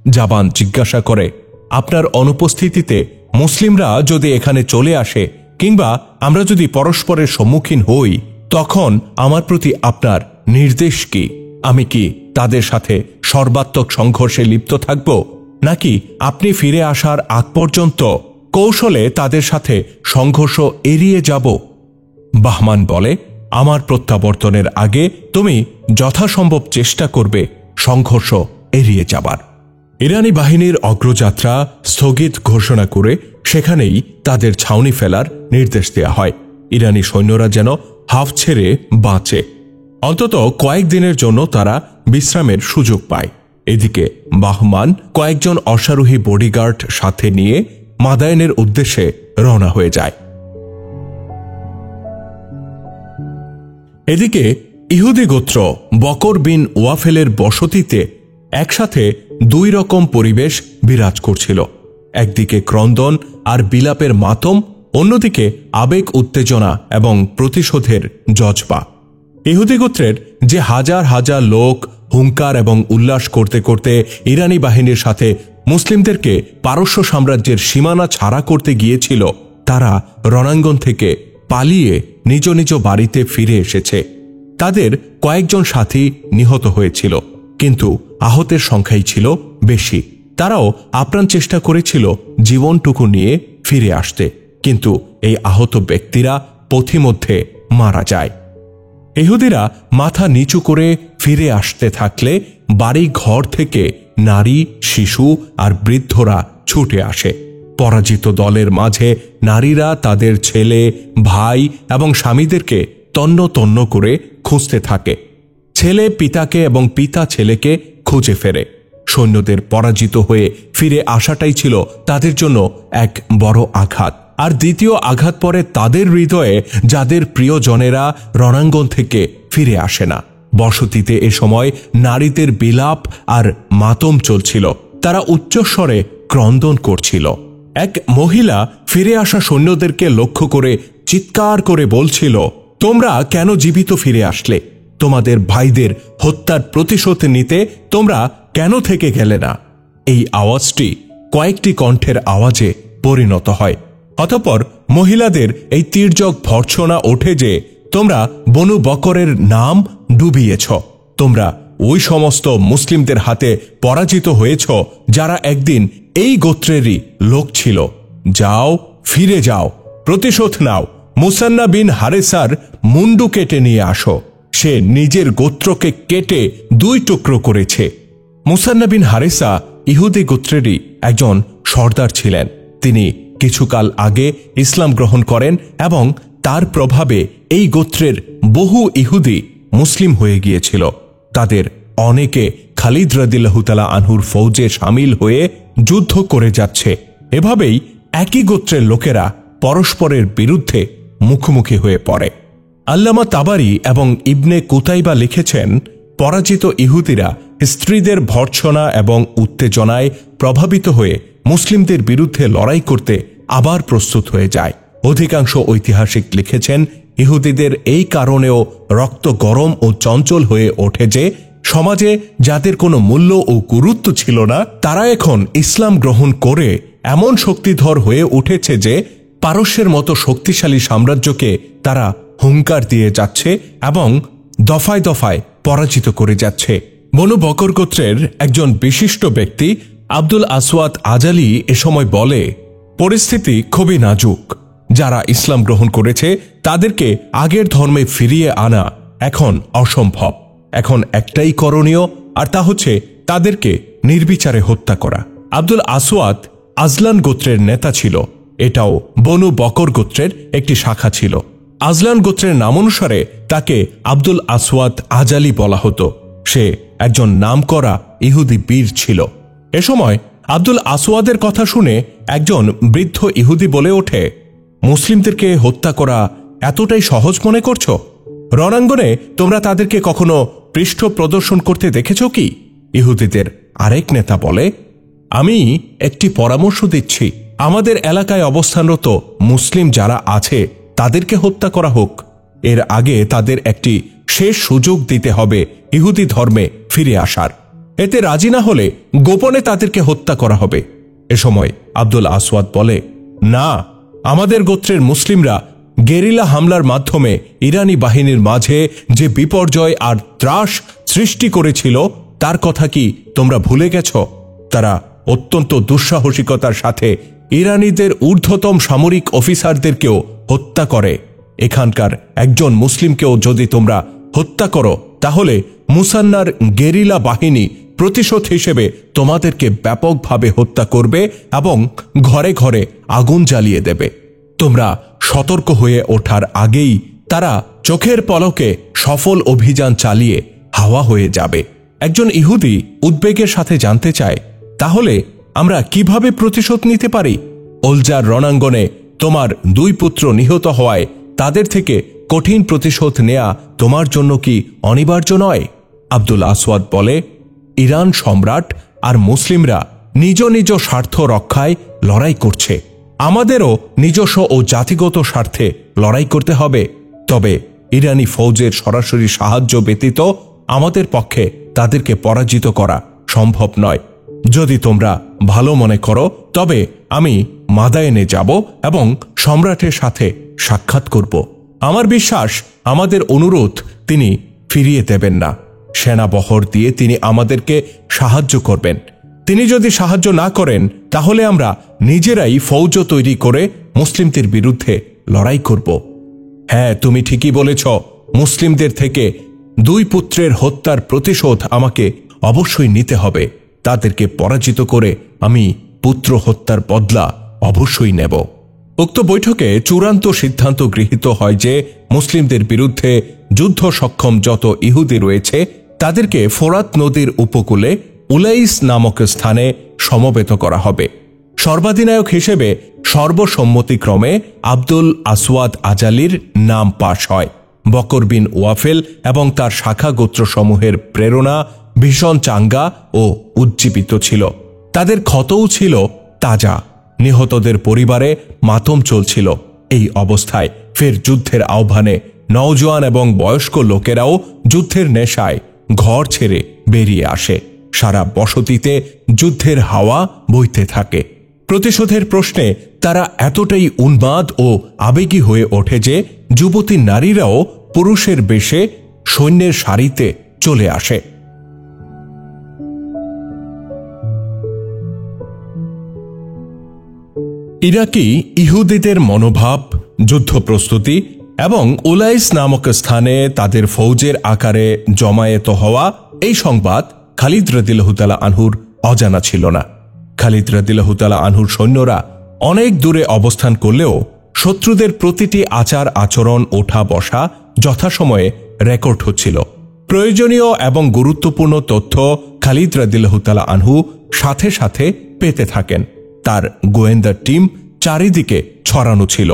জাবান জিজ্ঞাসা করে, আপনার অনুপস্থিতিতে মুসলিমরা যদি এখানে চলে আসে কিংবা আমরা যদি পরস্পরের সম্মুখীন হই, তখন আমার প্রতি আপনার নির্দেশ কি? আমি কি তাদের সাথে সর্বাত্মক সংঘর্ষে লিপ্ত থাকব, নাকি আপনি ফিরে আসার আগ পর্যন্ত কৌশলে তাদের সাথে সংঘর্ষ এড়িয়ে যাব? বাহমান বলে, আমার প্রত্যাবর্তনের আগে তুমি যথাসম্ভব চেষ্টা করবে সংঘর্ষ এড়িয়ে যাবার। ইরানি বাহিনীর অগ্রযাত্রা স্থগিত ঘোষণা করে সেখানেই তাদের ছাউনি ফেলার নির্দেশ দেয়া হয়। ইরানি সৈন্যরা যেন হাফ ছেড়ে বাঁচে। অন্তত কয়েকদিনের জন্য তারা বিশ্রামের সুযোগ পায়। এদিকে বাহমান কয়েকজন অশ্বারোহী বডিগার্ড সাথে নিয়ে মাদায়েনের উদ্দেশ্যে রওনা হয়ে যায়। এদিকে ইহুদি গোত্র বকর বিন ওয়াফেলের বসতিতে একসাথে দুই রকম পরিবেশ বিরাজ করছিল। একদিকে ক্রন্দন আর বিলাপের মাতম, অন্যদিকে আবেগ উত্তেজনা এবং প্রতিশোধের জজবা। ইহুদি গোত্রের যে হাজার হাজার লোক হুঙ্কার এবং উল্লাস করতে করতে ইরানি বাহিনীর সাথে মুসলিমদেরকে পারস্য সাম্রাজ্যের সীমানা ছাড়া করতে গিয়েছিল, তারা রণাঙ্গন থেকে পালিয়ে নিজ নিজ বাড়িতে ফিরে এসেছে। তাদের কয়েকজন সাথী নিহত হয়েছিল, কিন্তু আহতের সংখ্যাই ছিল বেশি। তারাও আপ্রাণ চেষ্টা করেছিল জীবনটুকু নিয়ে ফিরে আসতে, কিন্তু এই আহত ব্যক্তিরা পথিমধ্যে মারা যায়। ইহুদিরা মাথা নিচু করে ফিরে আসতে থাকলে বাড়ি ঘর থেকে নারী, শিশু আর বৃদ্ধরা ছুটে আসে। পরাজিত দলের মাঝে নারীরা তাদের ছেলে, ভাই এবং স্বামীদেরকে তন্ন তন্ন করে খুঁজতে থাকে। ছেলে পিতাকে এবং পিতা ছেলেকে খুঁজে ফেরে। সৈন্যদের পরাজিত হয়ে ফিরে আসাটাই ছিল তাদের জন্য এক বড় আঘাত। আর দ্বিতীয় আঘাত পরে তাদের হৃদয়ে, যাদের প্রিয়জনেরা রণাঙ্গন থেকে ফিরে আসে না। বসতিতে এ সময় নারীদের বিলাপ আর মাতম চলছিল। তারা উচ্চস্বরে ক্রন্দন করছিল। এক মহিলা ফিরে আসা সৈন্যদেরকে লক্ষ্য করে চিৎকার করে বলছিল, তোমরা কেন জীবিত ফিরে আসলে? তোমাদের ভাইদের হত্যার প্রতিশোধ নিতে তোমরা কেন থেকে গেলে না? এই আওয়াজটি কয়েকটি কণ্ঠের আওয়াজে পরিণত হয়। অতঃপর মহিলাদের এই তীর্যক ভর্ৎসনা ওঠে যে, তোমরা বনু বকরের নাম ডুবিয়েছ। তোমরা ওই সমস্ত মুসলিমদের হাতে পরাজিত হয়েছ যারা একদিন এই গোত্রেরই লোক ছিল। যাও, ফিরে যাও, প্রতিশোধ নাও। মুসান্না বিন হারেসার মুন্ডু কেটে নিয়ে আসো। সে নিজের গোত্রকে কেটে দুই টুকরো করেছে। মুসান্না বিন হারেসা ইহুদি গোত্রেরই একজন সর্দার ছিলেন। তিনি কিছুকাল আগে ইসলাম গ্রহণ করেন এবং তার প্রভাবে এই গোত্রের বহু ইহুদি মুসলিম হয়ে গিয়েছিল। তাদের অনেকে খালিদ রাদিয়াল্লাহু তাআলা আনহুর ফৌজে শামিল হয়ে যুদ্ধ করে যাচ্ছে। এভাবেই একই গোত্রের লোকেরা পরস্পরের বিরুদ্ধে মুখোমুখি হয়ে পড়ে। আল্লামা তাবারি এবং ইবনে কুতাইবা লিখেছেন, পরাজিত ইহুদিরা স্ত্রীদের ভর্ৎসনা এবং উত্তেজনায় প্রভাবিত হয়ে মুসলিমদের বিরুদ্ধে লড়াই করতে আবার প্রস্তুত হয়ে যায়। অধিকাংশ ঐতিহাসিক লিখেছেন, ইহুদিদের এই কারণেও রক্ত গরম ও চঞ্চল হয়ে ওঠে যে সমাজে যাদের কোনো মূল্য ও গুরুত্ব ছিল না, তারা এখন ইসলাম গ্রহণ করে এমন শক্তিধর হয়ে উঠেছে যে পারস্যের মতো শক্তিশালী সাম্রাজ্যকে তারা হুঙ্কার দিয়ে যাচ্ছে এবং দফায় দফায় পরাজিত করে যাচ্ছে। বনু বকর গোত্রের একজন বিশিষ্ট ব্যক্তি আব্দুল আসওয়াদ আজালি এ সময় বলে, পরিস্থিতি খুবই নাজুক। যারা ইসলাম গ্রহণ করেছে তাদেরকে আগের ধর্মে ফিরিয়ে আনা এখন অসম্ভব। এখন একটাই করণীয়, আর তা হচ্ছে তাদেরকে নির্বিচারে হত্যা করা। আব্দুল আসওয়াদ আজলান গোত্রের নেতা ছিল। এটাও বনু বকর গোত্রের একটি শাখা ছিল। আজলান গোত্রের নামানুসারে তাকে আব্দুল আসওয়াদ আজালি বলা হতো। সে একজন নামকরা ইহুদি বীর ছিল। এ সময় আব্দুল আসওয়াদের কথা শুনে একজন বৃদ্ধ ইহুদি বলে ওঠে, মুসলিমদেরকে হত্যা করা এতটাই সহজ মনে করছো? রণাঙ্গনে তোমরা তাদেরকে কখনো পৃষ্ঠ প্রদর্শন করতে দেখেছ কি? ইহুদিদের আরেক নেতা বলে, আমি একটি পরামর্শ দিচ্ছি, আমাদের এলাকায় অবস্থানরত মুসলিম যারা আছে তাদেরকে হত্যা করা হোক। এর আগে তাদের একটি শেষ সুযোগ দিতে হবে ইহুদি ধর্মে ফিরে আসার। এতে রাজি না হলে গোপনে তাদেরকে হত্যা করা হবে। এ সময় আব্দুল আসওয়াদ বলে, না, আমাদের গোত্রের মুসলিমরা গেরিলা হামলার মাধ্যমে ইরানি বাহিনীর মাঝে যে বিপর্যয় আর ত্রাস সৃষ্টি করেছিল তার কথা কি তোমরা ভুলে গেছ? তারা অত্যন্ত দুঃসাহসিকতার সাথে ইরানিদের ঊর্ধ্বতম সামরিক অফিসারদেরকেও হত্যা করে। এখানকার একজন মুসলিমকেও যদি তোমরা হত্যা করো তাহলে মুসান্নার গেরিলা বাহিনী প্রতিশোধ হিসেবে তোমাদেরকে ব্যাপকভাবে হত্যা করবে এবং ঘরে ঘরে আগুন জ্বালিয়ে দেবে। তোমরা সতর্ক হয়ে ওঠার আগেই তারা চোখের পলকে সফল অভিযান চালিয়ে হাওয়া হয়ে যাবে। একজন ইহুদি উদ্বেগের সাথে জানতে চায়, তাহলে আমরা কিভাবে প্রতিশোধ নিতে পারি? ওলজার রণাঙ্গনে তোমার 2 পুত্র নিহত হওয়ায় তাদের থেকে কঠিন প্রতিশোধ নেয়া তোমার জন্য কি অনিবার্য নয়? আব্দুল আসওয়াদ বলে, ইরান সম্রাট আর মুসলিমরা নিজ নিজ স্বার্থ রক্ষায় লড়াই করছে। আমাদেরও নিজস্ব ও জাতিগত স্বার্থে লড়াই করতে হবে। তবে ইরানি ফৌজের সরাসরি সাহায্য ব্যতীত আমাদের পক্ষে তাদেরকে পরাজিত করা সম্ভব নয়। যদি তোমরা ভালো মনে করো তবে আমি মাদায়েনে যাব এবং সম্রাটের সাথে সাক্ষাৎ করব। আমার বিশ্বাস আমাদের অনুরোধ তিনি ফিরিয়ে দেবেন না। সেনাবহর দিয়ে তিনি আমাদেরকে সাহায্য করবেন। তিনি যদি সাহায্য না করেন তাহলে আমরা নিজেরাই ফৌজ তৈরি করে মুসলিমদের বিরুদ্ধে লড়াই করব। হ্যাঁ, তুমি ঠিকই বলেছ, মুসলিমদের থেকে 2 পুত্রের হত্যার প্রতিশোধ আমাকে অবশ্যই নিতে হবে। তাদেরকে পরাজিত করে আমি পুত্র হত্যার বদলা অবশ্যই নেব। উক্ত বৈঠকে চূড়ান্ত সিদ্ধান্ত গৃহীত হয় যে মুসলিমদের বিরুদ্ধে যুদ্ধ সক্ষম যত ইহুদি রয়েছে তাদেরকে ফোরাত নদীর উপকূলে উলাইস নামক স্থানে সমবেত করা হবে। সর্বাধিনায়ক হিসেবে সর্বসম্মতিক্রমে আব্দুল আসওয়াদ আজালির নাম পাশ হয়। বকর বিন ওয়াফেল এবং তার শাখা গোত্রসমূহের প্রেরণা ভীষণ চাঙ্গা ও উজ্জীবিত ছিল। তাদের ক্ষতও ছিল তাজা। নিহতদের পরিবারে মাতম চলছিল। এই অবস্থায় ফের যুদ্ধের আহ্বানে নওজোয়ান এবং বয়স্ক লোকেরাও যুদ্ধের নেশায় ঘর ছেড়ে বেরিয়ে আসে। সারা বসতিতে যুদ্ধের হাওয়া বইতে থাকে। প্রতিশোধের প্রশ্নে তারা এতটাই উন্মাদ ও আবেগী হয়ে ওঠে যে যুবতী নারীরাও পুরুষের বেশে সৈন্যের সারিতে চলে আসে। ইরাকি ইহুদিদের মনোভাব, যুদ্ধ প্রস্তুতি এবং উলাইস নামক স্থানে তাদের ফৌজের আকারে জমায়েত হওয়া, এই সংবাদ খালিদ রাদিয়াল্লাহু তাআলা আনহুর অজানা ছিল না। খালিদ রাদিয়াল্লাহু তাআলা আনহুর সৈন্যরা অনেক দূরে অবস্থান করলেও শত্রুদের প্রতিটি আচার আচরণ, ওঠা বসা যথাসময়ে রেকর্ড হচ্ছিল। প্রয়োজনীয় এবং গুরুত্বপূর্ণ তথ্য খালিদ রাদিয়াল্লাহু তাআলা আনহু সাথে সাথে পেতে থাকেন। তার গোয়েন্দা টিম চারিদিকে ছড়ানো ছিল।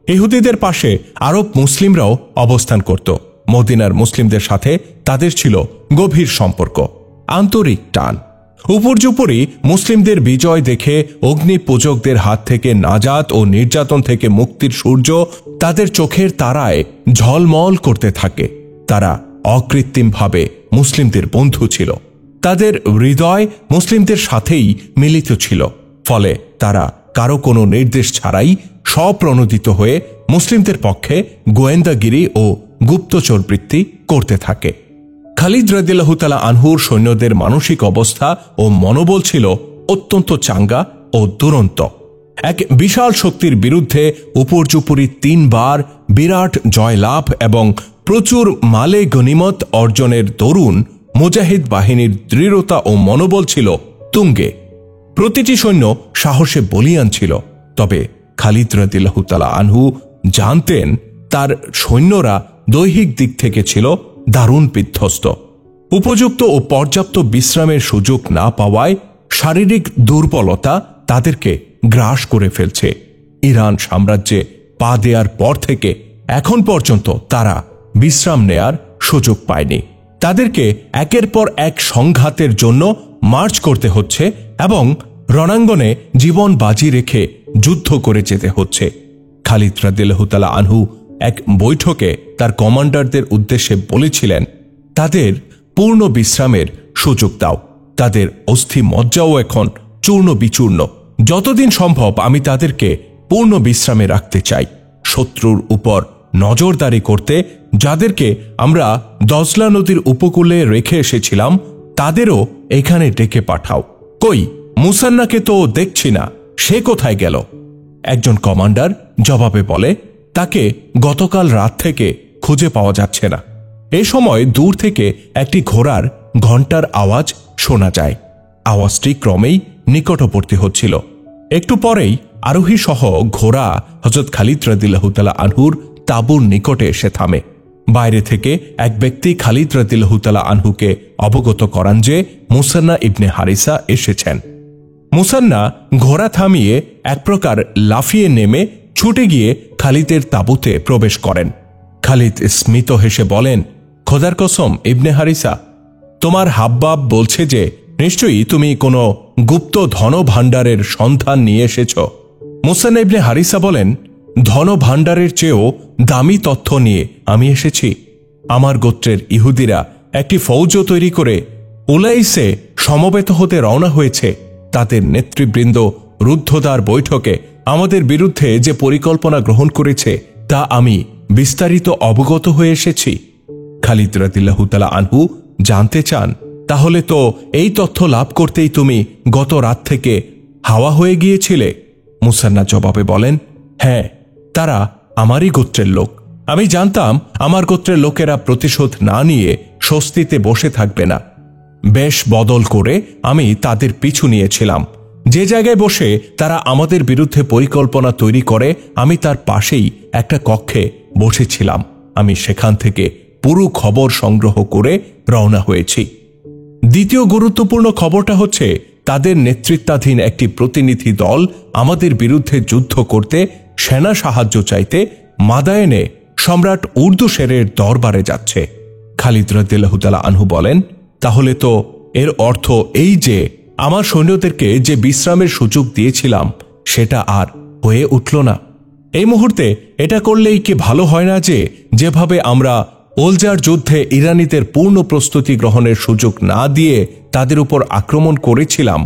ইহুদিদের পাশে আরব মুসলিমরাও অবস্থান করত। মদিনার মুসলিমদের সাথে তাদের ছিল গভীর সম্পর্ক, আন্তরিক টান। উপর্যুপরি মুসলিমদের বিজয় দেখে অগ্নি পূজকদের হাত থেকে নাজাত ও নির্যাতন থেকে মুক্তির সূর্য তাদের চোখের তারায় ঝলমল করতে থাকে। তারা অকৃত্রিমভাবে মুসলিমদের বন্ধু ছিল। তাদের হৃদয় মুসলিমদের সাথেই মিলিত ছিল। ফলে তারা কারো কোনো নির্দেশ ছাড়াই স্বপ্রণোদিত হয়ে মুসলিমদের পক্ষে গোয়েন্দাগিরি ও গুপ্তচর বৃত্তি করতে থাকে। খালিদ রাদিয়াল্লাহু তাআলা আনহুর সৈন্যদের মানসিক অবস্থা ও মনোবল ছিল অত্যন্ত চাঙ্গা ও দুরন্ত। এক বিশাল শক্তির বিরুদ্ধে উপর্যুপরি 3 বার বিরাট জয়লাভ এবং প্রচুর মালে গনিমত অর্জনের দরুন মুজাহিদ বাহিনীর দৃঢ়তা ও মনোবল ছিল তুঙ্গে। প্রতিটি সৈন্য সাহসে বলীয়ান ছিল। তবে খালিদ রাদিয়াল্লাহু তাআলা আনহু জানতেন তার সৈন্যরা দৈহিক দিক থেকে ছিল দারুণ বিধ্বস্ত। উপযুক্ত ও পর্যাপ্ত বিশ্রামের সুযোগ না পাওয়ায় শারীরিক দুর্বলতা তাদেরকে গ্রাস করে ফেলছে। ইরান সাম্রাজ্যে পা দেওয়ার পর থেকে এখন পর্যন্ত তারা বিশ্রাম নেয়ার সুযোগ পায়নি। তাদেরকে একের পর এক সংঘাতের জন্য মার্চ করতে হচ্ছে এবং রণাঙ্গনে জীবন বাজি রেখে যুদ্ধ করে যেতে হচ্ছে। খালিদ রাদিয়াল্লাহু তাআলা আনহু এক বৈঠকে তার কমান্ডারদের উদ্দেশ্যে বলেছিলেন, তাদের পূর্ণ বিশ্রামের সুযোগ দাও। তাদের অস্থি মজ্জাও এখন চূর্ণ বিচূর্ণ। যতদিন সম্ভব আমি তাদেরকে পূর্ণ বিশ্রামে রাখতে চাই। শত্রুর উপর নজরদারি করতে যাদেরকে আমরা দজলা নদীর উপকূলে রেখে এসেছিলাম তাদেরও এখানে ডেকে পাঠাও। কই, মুসান্নাকে তো দেখছি না, সে কোথায় গেল? একজন কমান্ডার জবাবে বলে, তাকে গতকাল রাত থেকে খুঁজে পাওয়া যাচ্ছে না। এ সময় দূর থেকে একটি ঘোড়ার ঘণ্টার আওয়াজ শোনা যায়। আওয়াজটি ক্রমেই নিকটবর্তী হচ্ছিল। একটু পরেই আরোহী সহ ঘোড়া হযরত খালিদ রাদিয়াল্লাহু তাআলা আনহুর তাঁবুর নিকটে এসে থামে। বাইরে থেকে এক ব্যক্তি খালিদ রাদিয়াল্লাহু তাআলা আনহুকে অবগত করান যে মুসান্না ইবনে হারিসা এসেছেন। মুসান্না ঘোড়া থামিয়ে এক প্রকার লাফিয়ে নেমে ছুটে গিয়ে খালিদের তাঁবুতে প্রবেশ করেন। খালিদ স্মিত হেসে বলেন, খোদার কসম ইবনে হারিসা, তোমার হাবভাব বলছে যে নিশ্চয়ই তুমি কোনো গুপ্ত ধন ভাণ্ডারের সন্ধান নিয়ে এসেছ। মুসান্না ইবনে হারিসা বলেন, ধন ভাণ্ডারের চেয়েও দামি তথ্য নিয়ে আমি এসেছি। আমার গোত্রের ইহুদিরা একটি ফৌজ তৈরি করে উলাইসে সমবেত হতে রওনা হয়েছে। তাদের নেতৃবৃন্দ রুদ্ধদ্বার বৈঠকে আমাদের বিরুদ্ধে যে পরিকল্পনা গ্রহণ করেছে তা আমি বিস্তারিত অবগত হয়ে এসেছি। খালিদ রাদিয়াল্লাহু তাআলা আনহু জানতে চান, তাহলে তো এই তথ্য লাভ করতেই তুমি গত রাত থেকে হাওয়া হয়ে গিয়েছিলে? মুসান্না জবাবে বলেন, হ্যাঁ, তারা আমারই গোত্রের লোক। আমি জানতাম আমার গোত্রের লোকেরা প্রতিশোধ না নিয়ে স্বস্তিতে বসে থাকবে না। বেশ বদল করে আমি তাদের পিছু নিয়েছিলাম। যে জায়গায় বসে তারা আমাদের বিরুদ্ধে পরিকল্পনা তৈরি করে আমি তার পাশেই একটা কক্ষে বসেছিলাম। আমি সেখান থেকে পুরো খবর সংগ্রহ করে রওনা হয়েছি। দ্বিতীয় গুরুত্বপূর্ণ খবরটা হচ্ছে, তাদের নেতৃত্বাধীন একটি প্রতিনিধি দল আমাদের বিরুদ্ধে যুদ্ধ করতে সেনা সাহায্য চাইতে মাদায়েনে সম্রাট উর্দুশেরের দরবারে যাচ্ছে। খালিদ রাদিয়াল্লাহু তাআলা আনহু বলেন, তাহলে তো এর অর্থ এই যে আমার সৈন্যদেরকে যে বিশ্রামের সুযোগ দিয়েছিলাম সেটা আর হয়ে উঠল না। এই মুহূর্তে এটা করলেই কি ভালো হয় না যে যেভাবে আমরা ওলজার যুদ্ধে ইরানিদের পূর্ণ প্রস্তুতি গ্রহণের সুযোগ না দিয়ে তাদের উপর আক্রমণ করেছিলাম,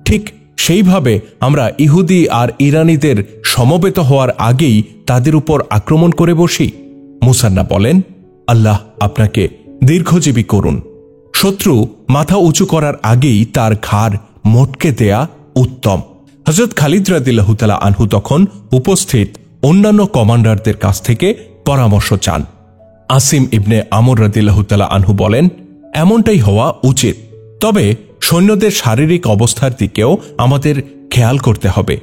ঠিক সেইভাবে আমরা ইহুদি আর ইরানিদের সমবেত হওয়ার আগেই তাদের উপর আক্রমণ করে বসি? মুসান্না বলেন, আল্লাহ আপনাকে দীর্ঘজীবী করুন। শত্রু মাথা উঁচু করার আগেই তার ঘাড় মোটকে দেয়া উত্তম। হযরত খালিদ রাদিয়াল্লাহু তাআলা আনহু তখন উপস্থিত অন্যান্য কমান্ডারদের কাছ থেকে পরামর্শ চান। আসিম ইবনে আমর রাদিয়াল্লাহু তাআলা আনহু বলেন, এমনটাই হওয়া উচিত। তবে সৈন্যদের শারীরিক অবস্থার দিকেও আমাদের খেয়াল করতে হবে।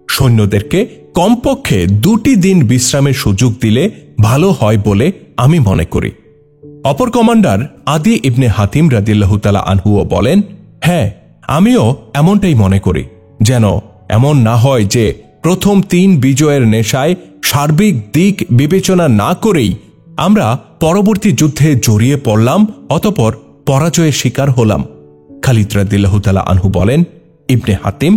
সৈন্যদেরকে কমপক্ষে 2টি দিন বিশ্রামের সুযোগ দিলে ভালো হয় বলে আমি মনে করি। অপর কমান্ডার আদি ইবনে হাতিম রাদিয়াল্লাহু তাআলা আনহুও বলেন, হ্যাঁ, আমিও এমনটাই মনে করি। যেন এমন না হয় যে প্রথম 3 বিজয়ের নেশায় সার্বিক দিক বিবেচনা না করেই আমরা পরবর্তী যুদ্ধে জড়িয়ে পড়লাম, অতঃপর পরাজয়ের শিকার হলাম। খালিদ রাদিয়াল্লাহু তাআলা আনহু বলেন, ইবনে হাতিম,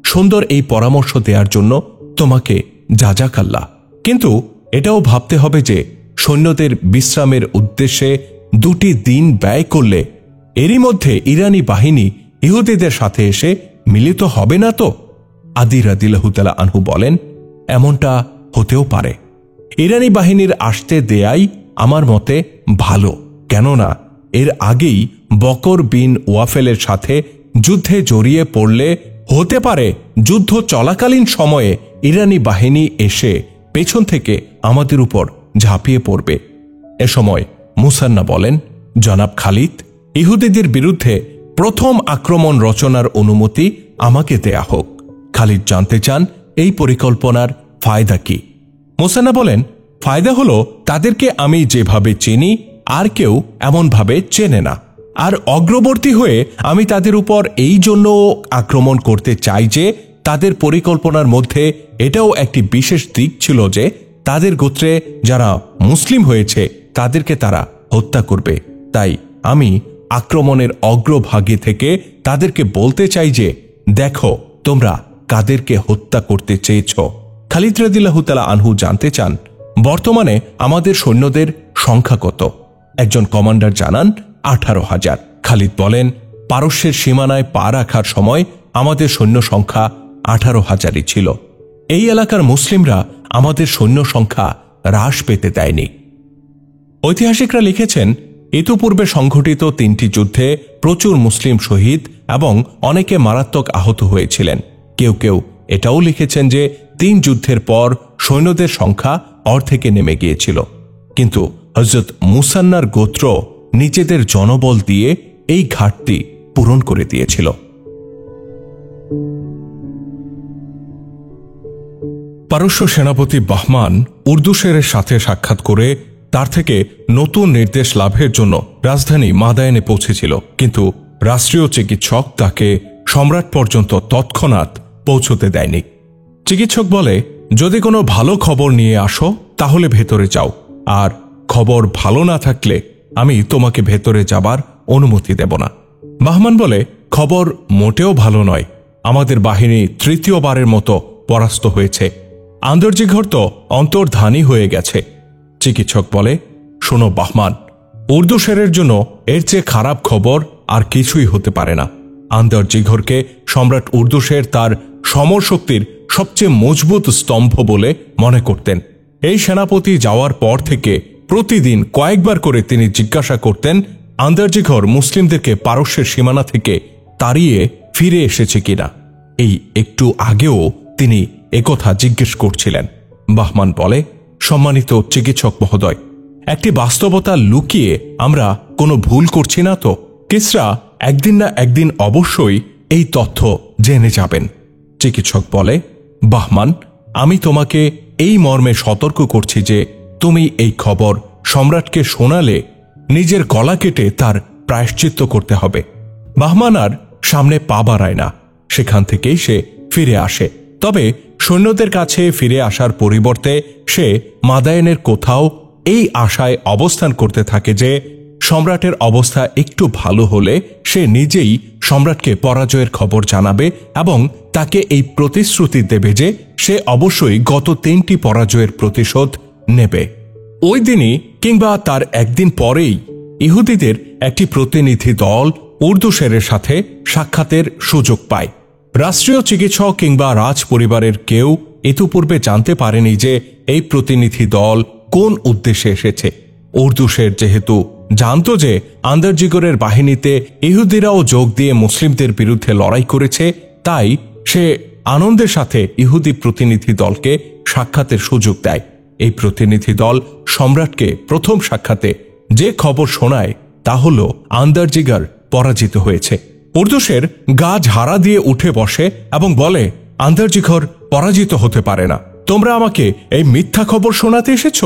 সুন্দর এই পরামর্শ দেওয়ার জন্য তোমাকে জাযাকাল্লাহ। কিন্তু এটাও ভাবতে হবে যে সৈন্যদের বিশ্রামের উদ্দেশ্যে 2টি দিন ব্যয় করলে এরই মধ্যে ইরানি বাহিনী ইহুদিদের সাথে এসে মিলিত হবে না তো? আদি রাদিয়াল্লাহু তাআলা আনহু বলেন, এমনটা হতেও পারে। ইরানি বাহিনীর আসতে দেয়াই আমার মতে ভালো, কেননা এর আগেই বকর বিন ওয়াফেলের সাথে যুদ্ধে জড়িয়ে পড়লে হতে পারে যুদ্ধ চলাকালীন সময়ে ইরানি বাহিনী এসে পেছন থেকে আমাদের উপর ঝাঁপিয়ে পড়বে। এ সময় মুসান্না বলেন, জনাব খালিদ, ইহুদিদের বিরুদ্ধে প্রথম আক্রমণ রচনার অনুমতি আমাকে দেয়া হোক। খালিদ জানতে চান এই পরিকল্পনার ফায়দা কি। মুসান্না বলেন, ফায়দা হলো তাদেরকে আমি যেভাবে চিনি আর কেউ এমনভাবে চেনে না। আর অগ্রবর্তী হয়ে আমি তাদের উপর এই জন্য আক্রমণ করতে চাই যে তাদের পরিকল্পনার মধ্যে এটাও একটি বিশেষ দিক ছিল যে তাদের গোত্রে যারা মুসলিম হয়েছে তাদেরকে তারা হত্যা করবে। তাই আমি আক্রমণের অগ্রভাগে থেকে তাদেরকে বলতে চাই যে দেখো তোমরা কাদেরকে হত্যা করতে চেয়েছ। খালিদ রাদিয়াল্লাহু তাআলা আনহু জানতে চান বর্তমানে আমাদের সৈন্যদের সংখ্যা কত। একজন কমান্ডার জানান 18,000। খালিদ বলেন, পারস্যের সীমানায় পা রাখার সময় আমাদের সৈন্য সংখ্যা 18,000ই ছিল। এই এলাকার মুসলিমরা আমাদের সৈন্য সংখ্যা হ্রাস পেতে দেয়নি। ঐতিহাসিকরা লিখেছেন, ইতিপূর্বে সংঘটিত 3টি যুদ্ধে প্রচুর মুসলিম শহীদ এবং অনেকে মারাত্মক আহত হয়েছিলেন। কেউ কেউ এটাও লিখেছেন যে 3 যুদ্ধের পর সৈন্যদের সংখ্যা অর্ধেকে নেমে গিয়েছিল। কিন্তু হযরত মুসান্নার গোত্র নিজেদের জনবল দিয়ে এই ঘাটতি পূরণ করে দিয়েছিল। পারস্য সেনাপতি বাহমান উর্দুশেরের সাথে সাক্ষাৎ করে তার থেকে নতুন নির্দেশ লাভের জন্য রাজধানী মাদায়েনে পৌঁছেছিল, কিন্তু রাষ্ট্রীয় চিকিৎসক তাকে সম্রাট পর্যন্ত তৎক্ষণাৎ পৌঁছতে দেয়নি। চিকিৎসক বলে, যদি কোনো ভালো খবর নিয়ে আসো তাহলে ভেতরে যাও, আর খবর ভালো না থাকলে আমি তোমাকে ভেতরে যাবার অনুমতি দেব না। বাহমান বলে, খবর মোটেও ভালো নয়। আমাদের বাহিনী তৃতীয়বারের মতো পরাস্ত হয়েছে। আন্দরজিঘর তো অন্তর্ধানী হয়ে গেছে। চিকিৎসক বলে, শোনো বাহমান, উর্দুশেরের জন্য এর চেয়ে খারাপ খবর আর কিছুই হতে পারে না। আন্দরজিঘরকে সম্রাট উর্দুশের তার সমর শক্তির সবচেয়ে মজবুত স্তম্ভ বলে মনে করতেন। এই সেনাপতি যাওয়ার পর থেকে প্রতিদিন কয়েকবার করে তিনি জিজ্ঞাসা করতেন আন্দরজিঘর মুসলিমদেরকে পারস্যের সীমানা থেকে তাড়িয়ে ফিরে এসেছে কিনা। এই একটু আগেও তিনি একথা জিজ্ঞেস করছিলেন। বাহমান বলে, সম্মানিত চিকিৎসক মহোদয়, একটি বাস্তবতা লুকিয়ে আমরা কোনো ভুল করছি না তো? কিসরা একদিন না একদিন অবশ্যই এই তথ্য জেনে যাবেন। চিকিৎসক বলে, বাহমান, আমি তোমাকে এই মর্মে সতর্ক করছি যে তুমি এই খবর সম্রাটকে শোনালে নিজের গলা কেটে তার প্রায়শ্চিত্ত করতে হবে। বাহমান আর সামনে পা বাড়ায় না। সেখান থেকেই সে ফিরে আসে। তবে সৈন্যদের কাছে ফিরে আসার পরিবর্তে সে মাদায়েনের কোথাও এই আশায় অবস্থান করতে থাকে যে সম্রাটের অবস্থা একটু ভালো হলে সে নিজেই সম্রাটকে পরাজয়ের খবর জানাবে এবং তাকে এই প্রতিশ্রুতি দেবে যে সে অবশ্যই গত 3টি পরাজয়ের প্রতিশোধ নেবে। ওই দিনই কিংবা তার একদিন পরেই ইহুদিদের একটি প্রতিনিধি দল উর্দুশেরের সাথে সাক্ষাতের সুযোগ পায়। রাষ্ট্রীয় চিকিৎসক কিংবা রাজ পরিবারের কেউ ইতিপূর্বে জানতে পারেনি যে এই প্রতিনিধি দল কোন উদ্দেশ্যে এসেছে। উর্দুশের যেহেতু জানত যে আন্দরজিগরের বাহিনীতে ইহুদিরাও যোগ দিয়ে মুসলিমদের বিরুদ্ধে লড়াই করেছে, তাই সে আনন্দের সাথে ইহুদি প্রতিনিধি দলকে সাক্ষাতের সুযোগ দেয়। এই প্রতিনিধি দল সম্রাটকে প্রথম সাক্ষাতে যে খবর শোনায় তা হল আন্দরজিগর পরাজিত হয়েছে। উর্দুশের গা ঝাড়া দিয়ে উঠে বসে এবং বলে, আন্দরজিগর পরাজিত হতে পারে না। তোমরা আমাকে এই মিথ্যা খবর শোনাতে এসেছ?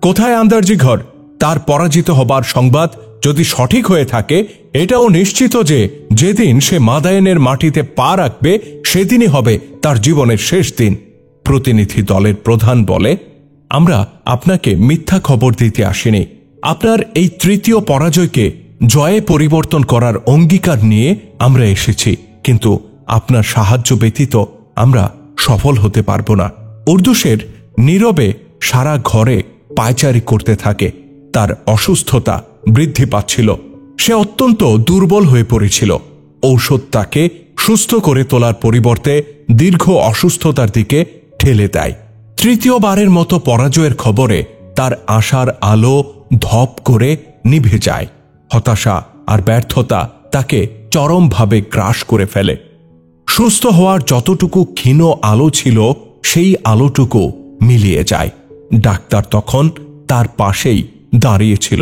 কোথায় আন্দরজিগর? তার পরাজিত হবার সংবাদ যদি সঠিক হয়ে থাকে, এটাও নিশ্চিত যে যেদিন সে মাদায়েনের মাটিতে পা রাখবে সেদিনই হবে তার জীবনের শেষ দিন। প্রতিনিধি দলের প্রধান বলে, আমরা আপনাকে মিথ্যা খবর দিতে আসিনি। আপনার এই তৃতীয় পরাজয়কে জয়ে পরিবর্তন করার অঙ্গীকার নিয়ে আমরা এসেছি, কিন্তু আপনার সাহায্য ব্যতীত আমরা সফল হতে পারব না। উর্দুশের নীরবে সারা ঘরে পায়চারি করতে থাকে। তার অসুস্থতা বৃদ্ধি পাচ্ছিল। সে অত্যন্ত দুর্বল হয়ে পড়েছিল। ঔষধ তাকে সুস্থ করে তোলার পরিবর্তে দীর্ঘ অসুস্থতার দিকে ঠেলে দেয়। তৃতীয়বারের মতো পরাজয়ের খবরে তার আশার আলো ধপ করে নিভে যায়। হতাশা আর ব্যর্থতা তাকে চরমভাবে গ্রাস করে ফেলে। সুস্থ হওয়ার যতটুকু ক্ষীণ আলো ছিল সেই আলোটুকু মিলিয়ে যায়। ডাক্তার তখন তার পাশেই দাঁড়িয়েছিল।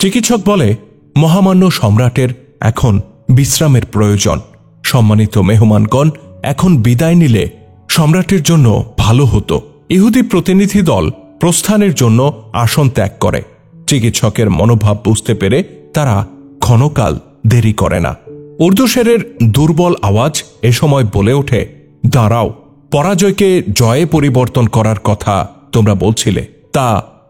চিকিৎসক বলে, মহামান্য সম্রাটের এখন বিশ্রামের প্রয়োজন। সম্মানিত মেহমানগণ, এখন বিদায় নিলে সম্রাটের জন্য ভালো হতো। ইহুদি প্রতিনিধি দল প্রস্থানের জন্য আসন ত্যাগ করে। চিকিৎসকের মনোভাব বুঝতে পেরে তারা ক্ষণকাল দেরি করে না। উর্দুশেরের দুর্বল আওয়াজ এ সময় বলে ওঠে, দাঁড়াও, পরাজয়কে জয়ে পরিবর্তন করার কথা তোমরা বলছিলে, তা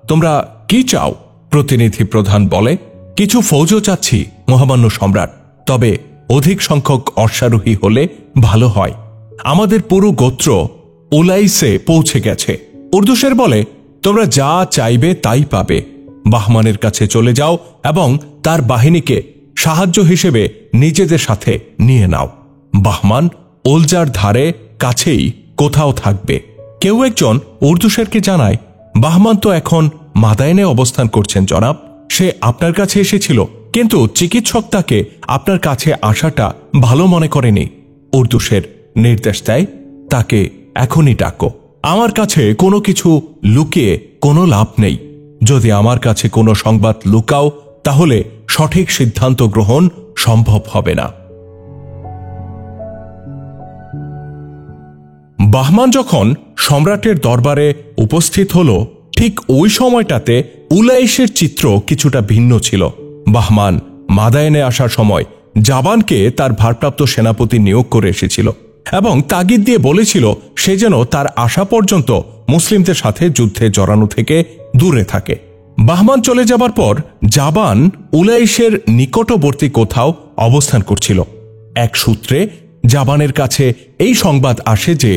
তোমরা কি চাও? প্রতিনিধি প্রধান বলে, কিছু ফৌজও চাচ্ছি মহামান্য সম্রাট, তবে অধিক সংখ্যক অশ্বারোহী হলে ভালো হয়। আমাদের পুরো গোত্র উলাইসে পৌঁছে গেছে। উর্দুশের বলে, তোমরা যা চাইবে তাই পাবে। বাহমানের কাছে চলে যাও এবং তার বাহিনীকে সাহায্য হিসেবে নিজেদের সাথে নিয়ে নাও। বাহমান ওলজার ধারে কাছেই কোথাও থাকবে। কেউ একজন উর্দুশেরকে জানায়, বাহমান তো এখন মাদায়েনে অবস্থান করছেন জনাব। সে আপনার কাছে এসেছিল, কিন্তু চিকিৎসক তাকে আপনার কাছে আসাটা ভালো মনে করেনি। উর্দুশের নির্দেশ দেয়, তাকে এখনই ডাকো। আমার কাছে কোনো কিছু লুকিয়ে কোনো লাভ নেই। যদি আমার কাছে কোনো সংবাদ লুকাও তাহলে সঠিক সিদ্ধান্ত গ্রহণ সম্ভব হবে না। বাহমান যখন সম্রাটের দরবারে উপস্থিত হল, ঠিক ওই সময়টাতে উলাইশের চিত্র কিছুটা ভিন্ন ছিল। বাহমান মাদায়েনে আসার সময় জাবানকে তার ভারপ্রাপ্ত সেনাপতি নিয়োগ করে এসেছিল এবং তাগিদ দিয়ে বলেছিল সে যেন তার আসা পর্যন্ত মুসলিমদের সাথে যুদ্ধে জড়ানো থেকে দূরে থাকে। বাহমান চলে যাবার পর জাবান উলাইশের নিকটবর্তী কোথাও অবস্থান করছিল। এক সূত্রে জাবানের কাছে এই সংবাদ আসে যে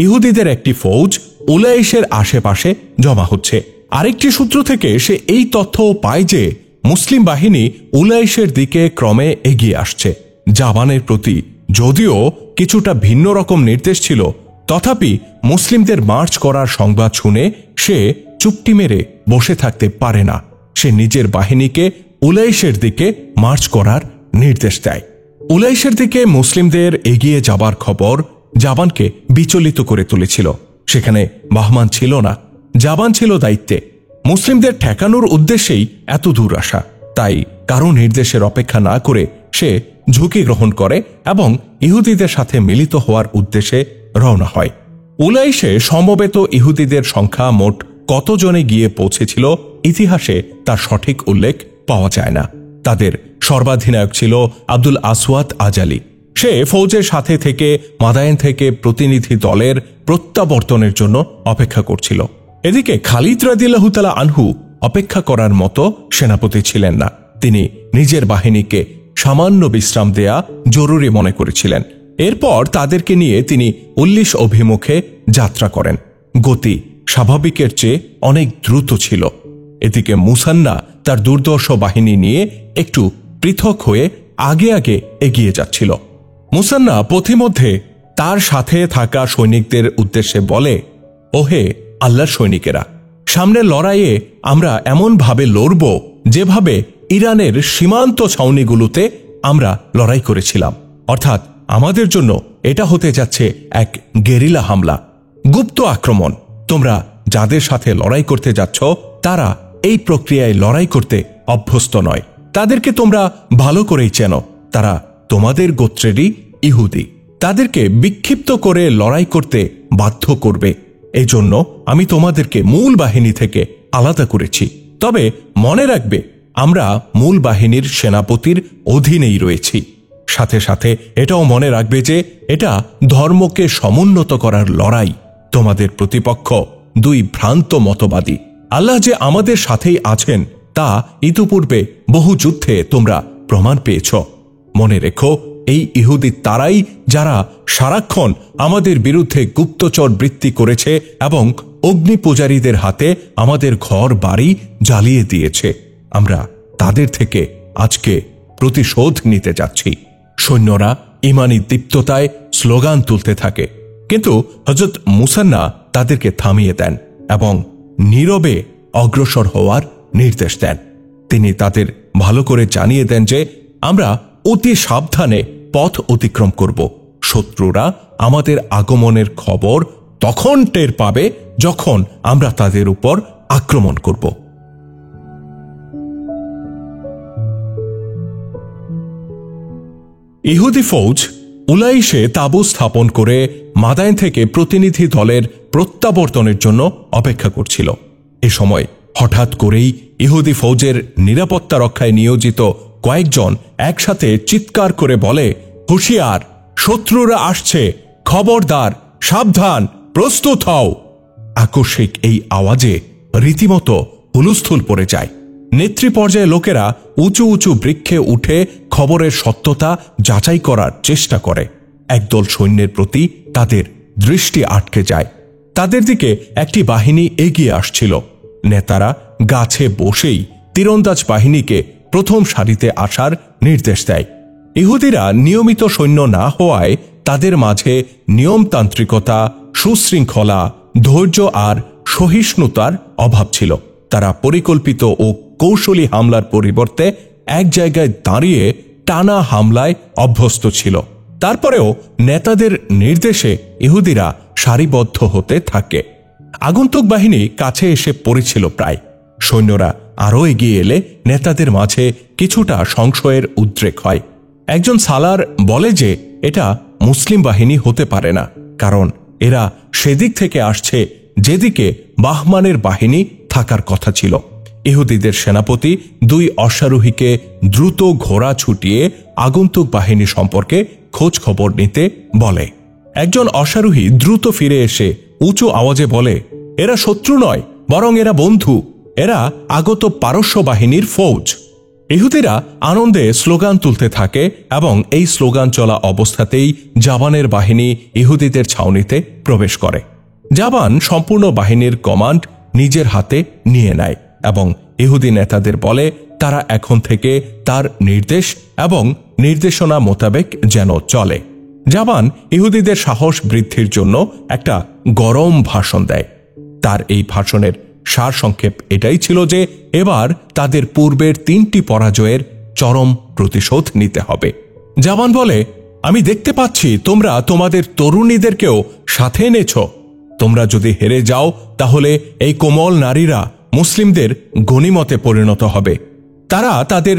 ইহুদিদের একটি ফৌজ উলাইশের আশেপাশে জমা হচ্ছে। আরেকটি সূত্র থেকে সে এই তথ্যও পায় যে মুসলিম বাহিনী উলাইশের দিকে ক্রমে এগিয়ে আসছে। জাবানের প্রতি যদিও কিছুটা ভিন্ন রকম নির্দেশ ছিল, তথাপি মুসলিমদের মার্চ করার সংবাদ শুনে সে চুপটি মেরে বসে থাকতে পারে না। সে নিজের বাহিনীকে উলাইশের দিকে মার্চ করার নির্দেশ দেয়। উলাইশের দিকে মুসলিমদের এগিয়ে যাবার খবর জাবানকে বিচলিত করে তুলেছিল। সেখানে বাহমান ছিল না, জাবান ছিল দায়িত্বে। মুসলিমদের ঠেকানোর উদ্দেশ্যেই এত দূর আসা। তাই কারো নির্দেশের অপেক্ষা না করে সে ঝুঁকি গ্রহণ করে এবং ইহুদিদের সাথে মিলিত হওয়ার উদ্দেশ্যে রওনা হয়। উলাইশে সমবেত ইহুদিদের সংখ্যা মোট কতজনে গিয়ে পৌঁছেছিল ইতিহাসে তার সঠিক উল্লেখ পাওয়া যায় না। তাদের সর্বাধিনায়ক ছিল আব্দুল আসওয়াদ আজালি। সে ফৌজের সাথে থেকে মাদায়েন থেকে প্রতিনিধি দলের প্রত্যাবর্তনের জন্য অপেক্ষা করছিল। এদিকে খালিদ রাদিয়াল্লাহু তাআলা আনহু অপেক্ষা করার মতো সেনাপতি ছিলেন না। তিনি নিজের বাহিনীকে সামান্য বিশ্রাম দেয়া জরুরি মনে করেছিলেন। এরপর তাদেরকে নিয়ে তিনি উল্লিশ অভিমুখে যাত্রা করেন। গতি স্বাভাবিকের চেয়ে অনেক দ্রুত ছিল। এদিকে মুসান্না তার দুর্দর্শ বাহিনী নিয়ে একটু পৃথক হয়ে আগে আগে এগিয়ে যাচ্ছিল। মুসান্না পথিমধ্যে তার সাথে থাকা সৈনিকদের উদ্দেশ্যে বলে, ওহে আল্লাহর সৈনিকেরা, সামনের লড়াইয়ে আমরা এমনভাবে লড়ব যেভাবে ইরানের সীমান্ত ছাউনিগুলোতে আমরা লড়াই করেছিলাম। অর্থাৎ আমাদের জন্য এটা হতে যাচ্ছে এক গেরিলা হামলা, গুপ্ত আক্রমণ। তোমরা যাদের সাথে লড়াই করতে যাচ্ছ তারা এই প্রক্রিয়ায় লড়াই করতে অভ্যস্ত নয়। তাদেরকে তোমরা ভালো করেই চেনো। তারা তোমাদের গোত্রেরই ইহুদি। তাদেরকে বিক্ষিপ্ত করে লড়াই করতে বাধ্য করবে। এজন্য আমি তোমাদেরকে মূল বাহিনী থেকে আলাদা করেছি। তবে মনে রাখবে, আমরা মূল বাহিনীর সেনাপতির অধীনেই রয়েছি। সাথে সাথে এটাও মনে রাখবে যে এটা ধর্মকে সমুন্নত করার লড়াই। তোমাদের প্রতিপক্ষ দুই ভ্রান্ত মতবাদী। আল্লাহ যে আমাদের সাথেই আছেন তা ইতিপূর্বে বহু যুদ্ধে তোমরা প্রমাণ পেয়েছ। মনে রেখো, এই ইহুদি তারাই যারা সারাক্ষণ আমাদের বিরুদ্ধে গুপ্তচর বৃত্তি করেছে এবং অগ্নি পূজারীদের হাতে আমাদের ঘর বাড়ি জ্বালিয়ে দিয়েছে। আমরা তাদের থেকে আজকে প্রতিশোধ নিতে যাচ্ছি। সৈন্যরা ইমানি দীপ্ততায় স্লোগান তুলতে থাকে, কিন্তু হযরত মুসান্না তাদেরকে থামিয়ে দেন এবং নীরবে অগ্রসর হওয়ার নির্দেশ দেন। তিনি তাদের ভালো করে জানিয়ে দেন যে আমরা অতি সাবধানে পথ অতিক্রম করব শত্রুরা আমাদের আগমনের খবর তখন টের পাবে যখন আমরা তাদের উপর আক্রমণ করব। ইহুদি ফৌজ উলাইশে তাঁবু স্থাপন করে মাদায়েন থেকে প্রতিনিধি দলের প্রত্যাবর্তনের জন্য অপেক্ষা করছিল। এ সময় হঠাৎ করেই ইহুদি ফৌজের নিরাপত্তা রক্ষায় নিয়োজিত কয়েকজন একসাথে চিৎকার করে বলে, হুঁশিয়ার, শত্রুরা আসছে, খবরদার, সাবধান, প্রস্তুত হও। আকস্মিক এই আওয়াজে রীতিমতো হুলস্থুল পড়ে যায়। নেতৃ পর্যায়ে লোকেরা উঁচু উঁচু বৃক্ষে উঠে খবরের সত্যতা যাচাই করার চেষ্টা করে। একদল সৈন্যের প্রতি তাদের দৃষ্টি আটকে যায়। তাদের দিকে একটি বাহিনী এগিয়ে আসছিল। নেতারা গাছে বসেই তীরন্দাজ বাহিনীকে প্রথম সারিতে আসার নির্দেশ দেয়। ইহুদিরা নিয়মিত সৈন্য না হওয়ায় তাদের মাঝে নিয়মতান্ত্রিকতা, সুশৃঙ্খলা, ধৈর্য আর সহিষ্ণুতার অভাব ছিল। তারা পরিকল্পিত ও কৌশলী হামলার পরিবর্তে এক জায়গায় দাঁড়িয়ে টানা হামলায় অভ্যস্ত ছিল। তারপরেও নেতাদের নির্দেশে ইহুদিরা সারিবদ্ধ হতে থাকে। আগন্তুক বাহিনী কাছে এসে পড়েছিল প্রায়। সৈন্যরা আরও এগিয়ে এলে নেতাদের মাঝে কিছুটা সংশয়ের উদ্রেক হয়। একজন সালার বলে যে এটা মুসলিম বাহিনী হতে পারে না, কারণ এরা সেদিক থেকে আসছে যেদিকে বাহমানের বাহিনী থাকার কথা ছিল। ইহুদিদের সেনাপতি দুই অশ্বারোহীকে দ্রুত ঘোড়া ছুটিয়ে আগন্তুক বাহিনী সম্পর্কে খোঁজ খবর নিতে বলে। একজন অশ্বারোহী দ্রুত ফিরে এসে উঁচু আওয়াজে বলে, এরা শত্রু নয়, বরং এরা বন্ধু, এরা আগত পারস্য বাহিনীর ফৌজ। ইহুদিরা আনন্দে স্লোগান তুলতে থাকে এবং এই স্লোগান চলা অবস্থাতেই জাবানের বাহিনী ইহুদিদের ছাউনিতে প্রবেশ করে। জাবান সম্পূর্ণ বাহিনীর কমান্ড নিজের হাতে নিয়ে নেয় এবং ইহুদি নেতাদের বলে তারা এখন থেকে তার নির্দেশ এবং নির্দেশনা মোতাবেক যেন চলে। জাবান ইহুদিদের সাহস বৃদ্ধির জন্য একটা গরম ভাষণ দেয়। তার এই ভাষণের সারসংক্ষেপ এটাই ছিল যে এবার তাদের পূর্বের 3টি পরাজয়ের চরম প্রতিশোধ নিতে হবে। জাবান বলে, আমি দেখতে পাচ্ছি তোমরা তোমাদের তরুণীদেরকেও সাথে এনেছ। তোমরা যদি হেরে যাও তাহলে এই কোমল নারীরা মুসলিমদের গনিমতে পরিণত হবে। তারা তাদের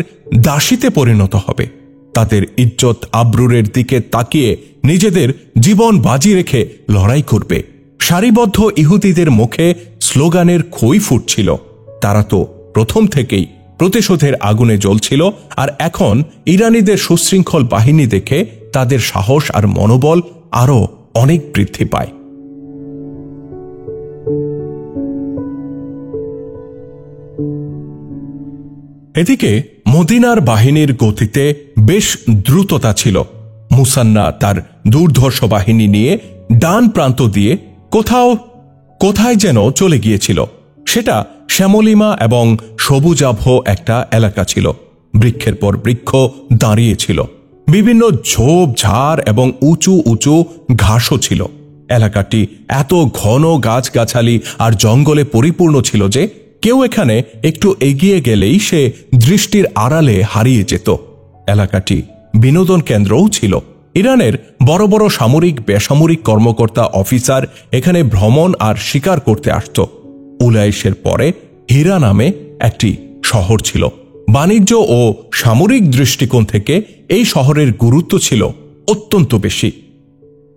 দাসীতে পরিণত হবে। তাদের ইজ্জত আবরুরের দিকে তাকিয়ে নিজেদের জীবন বাজি রেখে লড়াই করবে। সারিবদ্ধ ইহুদিদের মুখে স্লোগানের খই ফুটছিল। তারা তো প্রথম থেকেই প্রতিশোধের আগুনে জ্বলছিল, আর এখন ইরানিদের সুশৃঙ্খল বাহিনী দেখে তাদের সাহস আর মনোবল আরও অনেক বৃদ্ধি পায়। এদিকে মদিনার বাহিনীর গতিতে বেশ দ্রুততা ছিল। মুসান্না তার দুর্ধর্ষ বাহিনী নিয়ে ডান প্রান্ত দিয়ে কোথায় যেন চলে গিয়েছিল। সেটা শ্যামলিমা এবং সবুজাভ একটা এলাকা ছিল। বৃক্ষের পর বৃক্ষ দাঁড়িয়েছিল। বিভিন্ন ঝোপ ঝাড় এবং উঁচু উঁচু ঘাসও ছিল। এলাকাটি এত ঘন গাছগাছালি আর জঙ্গলে পরিপূর্ণ ছিল যে কেউ এখানে একটু এগিয়ে গেলেই সে দৃষ্টির আড়ালে হারিয়ে যেত। এলাকাটি বিনোদন কেন্দ্রও ছিল। ইরানের বড় বড় সামরিক বেসামরিক কর্মকর্তা অফিসার এখানে ভ্রমণ আর শিকার করতে আসত। উলাইশের পরে হীরা নামে একটি শহর ছিল। বাণিজ্য ও সামরিক দৃষ্টিকোণ থেকে এই শহরের গুরুত্ব ছিল অত্যন্ত বেশি।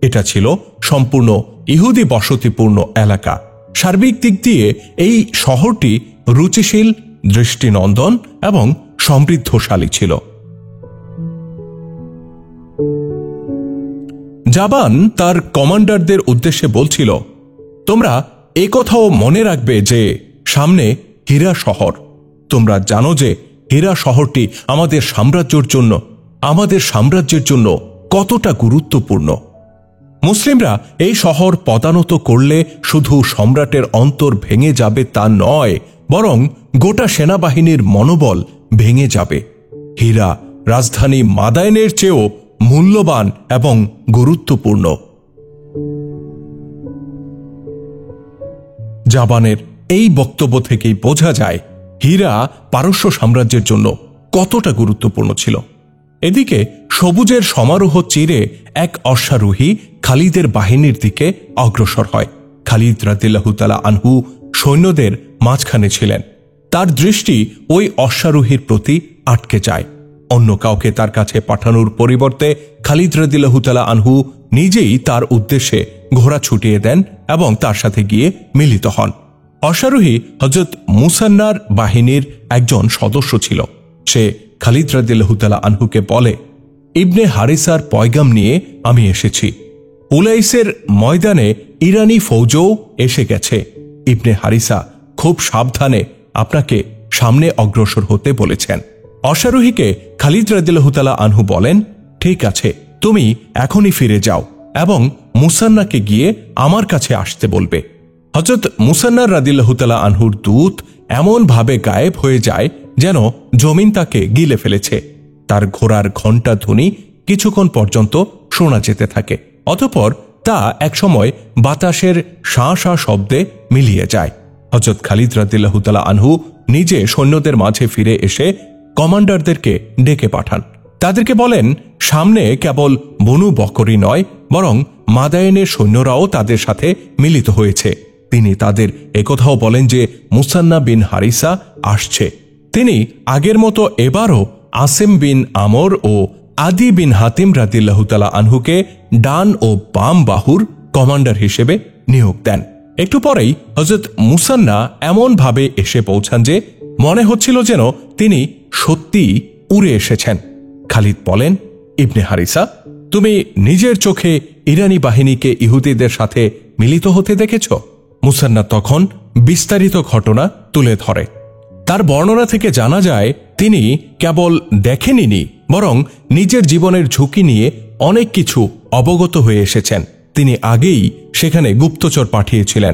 এটা ছিল সম্পূর্ণ ইহুদি বসতিপূর্ণ এলাকা। সার্বিক দিক দিয়ে এই শহরটি রুচিশীল, দৃষ্টিনন্দন এবং সমৃদ্ধশালী ছিল। জাবান তার কমান্ডারদের উদ্দেশ্যে বলছিল, তোমরা একথাও মনে রাখবে যে সামনে হীরা শহর। তোমরা জানো যে হীরা শহরটি আমাদের সাম্রাজ্যের জন্য কতটা গুরুত্বপূর্ণ। মুসলিমরা এই শহর পদানত করলে শুধু সম্রাটের অন্তর ভেঙে যাবে তা নয়, বরং গোটা সেনাবাহিনীর মনোবল ভেঙে যাবে। হীরা রাজধানী মাদায়েনের চেয়েও মূল্যবান এবং গুরুত্বপূর্ণ। জাবানের এই বক্তব্য থেকেই বোঝা যায় হীরা পারস্য সাম্রাজ্যের জন্য কতটা গুরুত্বপূর্ণ ছিল। এদিকে সবুজের সমারোহ চিরে এক অশ্বারোহী খালিদের বাহিনীর দিকে অগ্রসর হয়। খালিদ রাদিয়াল্লাহু তাআলা আনহু সৈন্যদের মাঝখানে ছিলেন। তার দৃষ্টি ওই অশ্বারোহীর প্রতি আটকে যায়। অন্য কাউকে তার কাছে পাঠানোর পরিবর্তে খালিদ রাদিয়াল্লাহু তাআলা আনহু নিজেই তার উদ্দেশ্যে ঘোড়া ছুটিয়ে দেন এবং তার সাথে গিয়ে মিলিত হন। অশ্বারোহী হযরত মুসান্নার বাহিনীর একজন সদস্য ছিল। সে খালিদ রাদিয়াল্লাহু তাআলা আনহুকে বলে, ইবনে হারিসার পয়গাম নিয়ে আমি এসেছি। উলাইসের ময়দানে ইরানি ফৌজও এসে গেছে। ইবনে হারিসা খুব সাবধানে আপনাকে সামনে অগ্রসর হতে বলেছেন। অশ্বারোহীকে খালিদ রাদিয়াল্লাহু তাআলা আনহু বলেন, ঠিক আছে, তুমি এখনই ফিরে যাও এবং মুসান্নাকে গিয়ে আমার কাছে আসতে বলবে। হযরত মুসান্নার রাদিয়াল্লাহু তাআলা আনহুর দূত এমন ভাবে গায়েব হয়ে যায় যেন জমিন তাকে গিলে ফেলেছে। তার ঘোড়ার ঘণ্টা ধ্বনি কিছুক্ষণ পর্যন্ত শোনা যেতে থাকে, অতঃপর তা একসময় বাতাসের শাঁ শাঁ শব্দে মিলিয়ে যায়। হযরত খালিদ রাদিয়াল্লাহু তাআলা আনহু নিজে সৈন্যদের মাঝে ফিরে এসে কমান্ডারদেরকে ডেকে পাঠান। তাদেরকে বলেন, সামনে কেবল বনু বকরি নয়, বরং মাদায়েনের সৈন্যরাও তাদের সাথে মিলিত হয়েছে। তিনি তাদের একথাও বলেন যে মুসান্না বিন হারিসা আসছে। তিনি আগের মতো এবারও আসিম বিন আমর ও আদি বিন হাতিম রাদিয়াল্লাহু তাআলা আনহুকে ডান ও বাম বাহুর কমান্ডার হিসেবে নিয়োগ দেন। একটু পরেই হযরত মুসান্না এমন ভাবে এসে পৌঁছান যে মনে হচ্ছিল যেন তিনি সত্যিই উড়ে এসেছেন। খালিদ বলেন, ইবনে হারিসা, তুমি নিজের চোখে ইরানি বাহিনীকে ইহুদিদের সাথে মিলিত হতে দেখেছ? মুসান্না তখন বিস্তারিত ঘটনা তুলে ধরে। তার বর্ণনা থেকে জানা যায় তিনি কেবল দেখেননি, বরং নিজের জীবনের ঝুঁকি নিয়ে অনেক কিছু অবগত হয়ে এসেছেন। তিনি আগেই সেখানে গুপ্তচর পাঠিয়েছিলেন।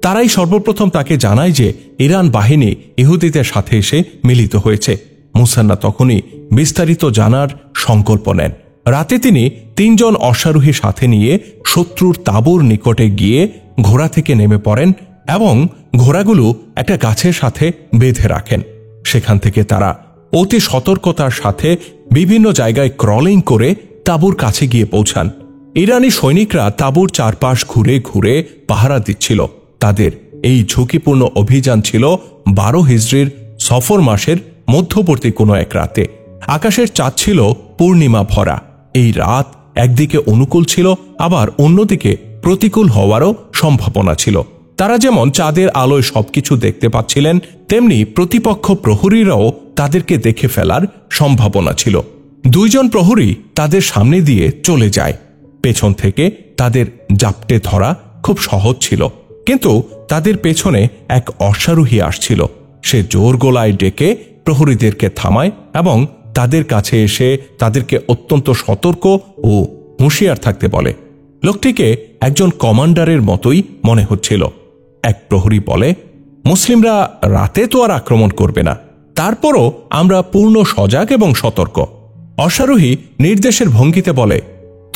তারাই সর্বপ্রথম তাকে জানায় যে ইরান বাহিনী ইহুদিদের সাথে এসে মিলিত হয়েছে। মুসান্না তখনই বিস্তারিত জানার সংকল্প নেন। রাতে তিনি 3 জন অশ্বারোহী সাথে নিয়ে শত্রুর তাঁবুর নিকটে গিয়ে ঘোড়া থেকে নেমে পড়েন এবং ঘোড়াগুলো একটা গাছের সাথে বেঁধে রাখেন। সেখান থেকে তারা অতি সতর্কতার সাথে বিভিন্ন জায়গায় ক্রলিং করে তাঁবুর কাছে গিয়ে পৌঁছান। ইরানি সৈনিকরা তাঁবুর চারপাশ ঘুরে ঘুরে পাহারা দিচ্ছিল। তাদের এই ঝুঁকিপূর্ণ অভিযান ছিল 12 হিজরির সফর মাসের মধ্যবর্তী কোনো এক রাতে। আকাশের চাঁদ ছিল পূর্ণিমা ভরা। এই রাত একদিকে অনুকূল ছিল, আবার অন্যদিকে প্রতিকূল হওয়ারও সম্ভাবনা ছিল। তারা যেমন চাঁদের আলোয় সবকিছু দেখতে পাচ্ছিলেন, তেমনি প্রতিপক্ষ প্রহরীরাও তাদেরকে দেখে ফেলার সম্ভাবনা ছিল। 2 জন প্রহরী তাদের সামনে দিয়ে চলে যায়। পেছন থেকে তাদের জাপটে ধরা খুব সহজ ছিল, কিন্তু তাদের পেছনে এক অশ্বারোহী আসছিল। সে জোর গলায় ডেকে প্রহরীদেরকে থামায় এবং তাদের কাছে এসে তাদেরকে অত্যন্ত সতর্ক ও হুঁশিয়ার থাকতে বলে। লোকটিকে একজন কমান্ডারের মতোই মনে হচ্ছিল। এক প্রহরী বলে, মুসলিমরা রাতে তো আর আক্রমণ করবে না, তারপরও আমরা পূর্ণ সজাগ এবং সতর্ক। অশ্বারোহী নির্দেশের ভঙ্গিতে বলে,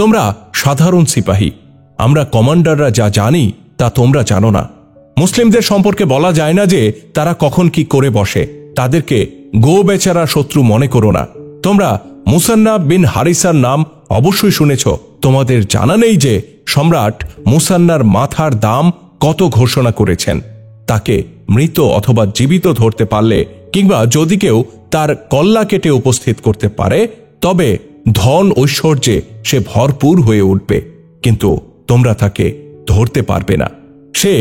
তোমরা সাধারণ সিপাহী, আমরা কমান্ডাররা যা জানি তা তোমরা জানো না। মুসলিমদের সম্পর্কে বলা যায় না যে তারা কখন কি করে বসে। তাদেরকে গো বেচারা শত্রু মনে করো না। তোমরা মুসান্না বিন হারিসার নাম অবশ্যই শুনেছ। তোমাদের জানা নেই যে সম্রাট মুসান্নার মাথার দাম কত ঘোষণা করেছেন। তাকে মৃত অথবা জীবিত ধরতে পারলে, কিংবা যদি কেউ তার কল্লা কেটে উপস্থিত করতে পারে, তবে ধন ঐশ্বর্যে সে ভরপুর হয়ে উঠবে, কিন্তু তোমরা তাকে ধরতে পারবে না। সে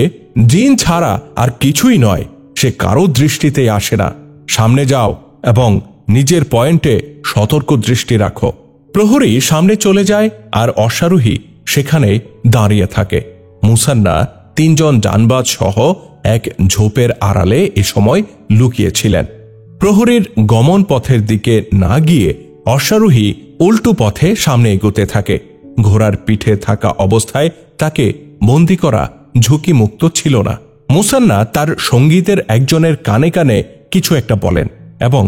জিন ছাড়া আর কিছুই নয়। সে কারো দৃষ্টিতে আসে না। সামনে যাও এবং নিজের পয়েন্টে সতর্ক দৃষ্টি রাখো। প্রহরী সামনে চলে যায় আর অশ্বারোহী সেখানে দাঁড়িয়ে থাকে। মুসান্না 3 জন জানবাজ সহ এক ঝোপের আড়ালে এ সময় লুকিয়েছিলেন। প্রহরীর গমন পথের দিকে না গিয়ে অশ্বারোহী উল্টো পথে সামনে এগোতে থাকে। ঘোড়ার পিঠে থাকা অবস্থায় তাকে বন্দী করা ঝুঁকিমুক্ত ছিল না। মুসান্না তার সঙ্গীদের একজনের কানে কানে কিছু একটা বলেন এবং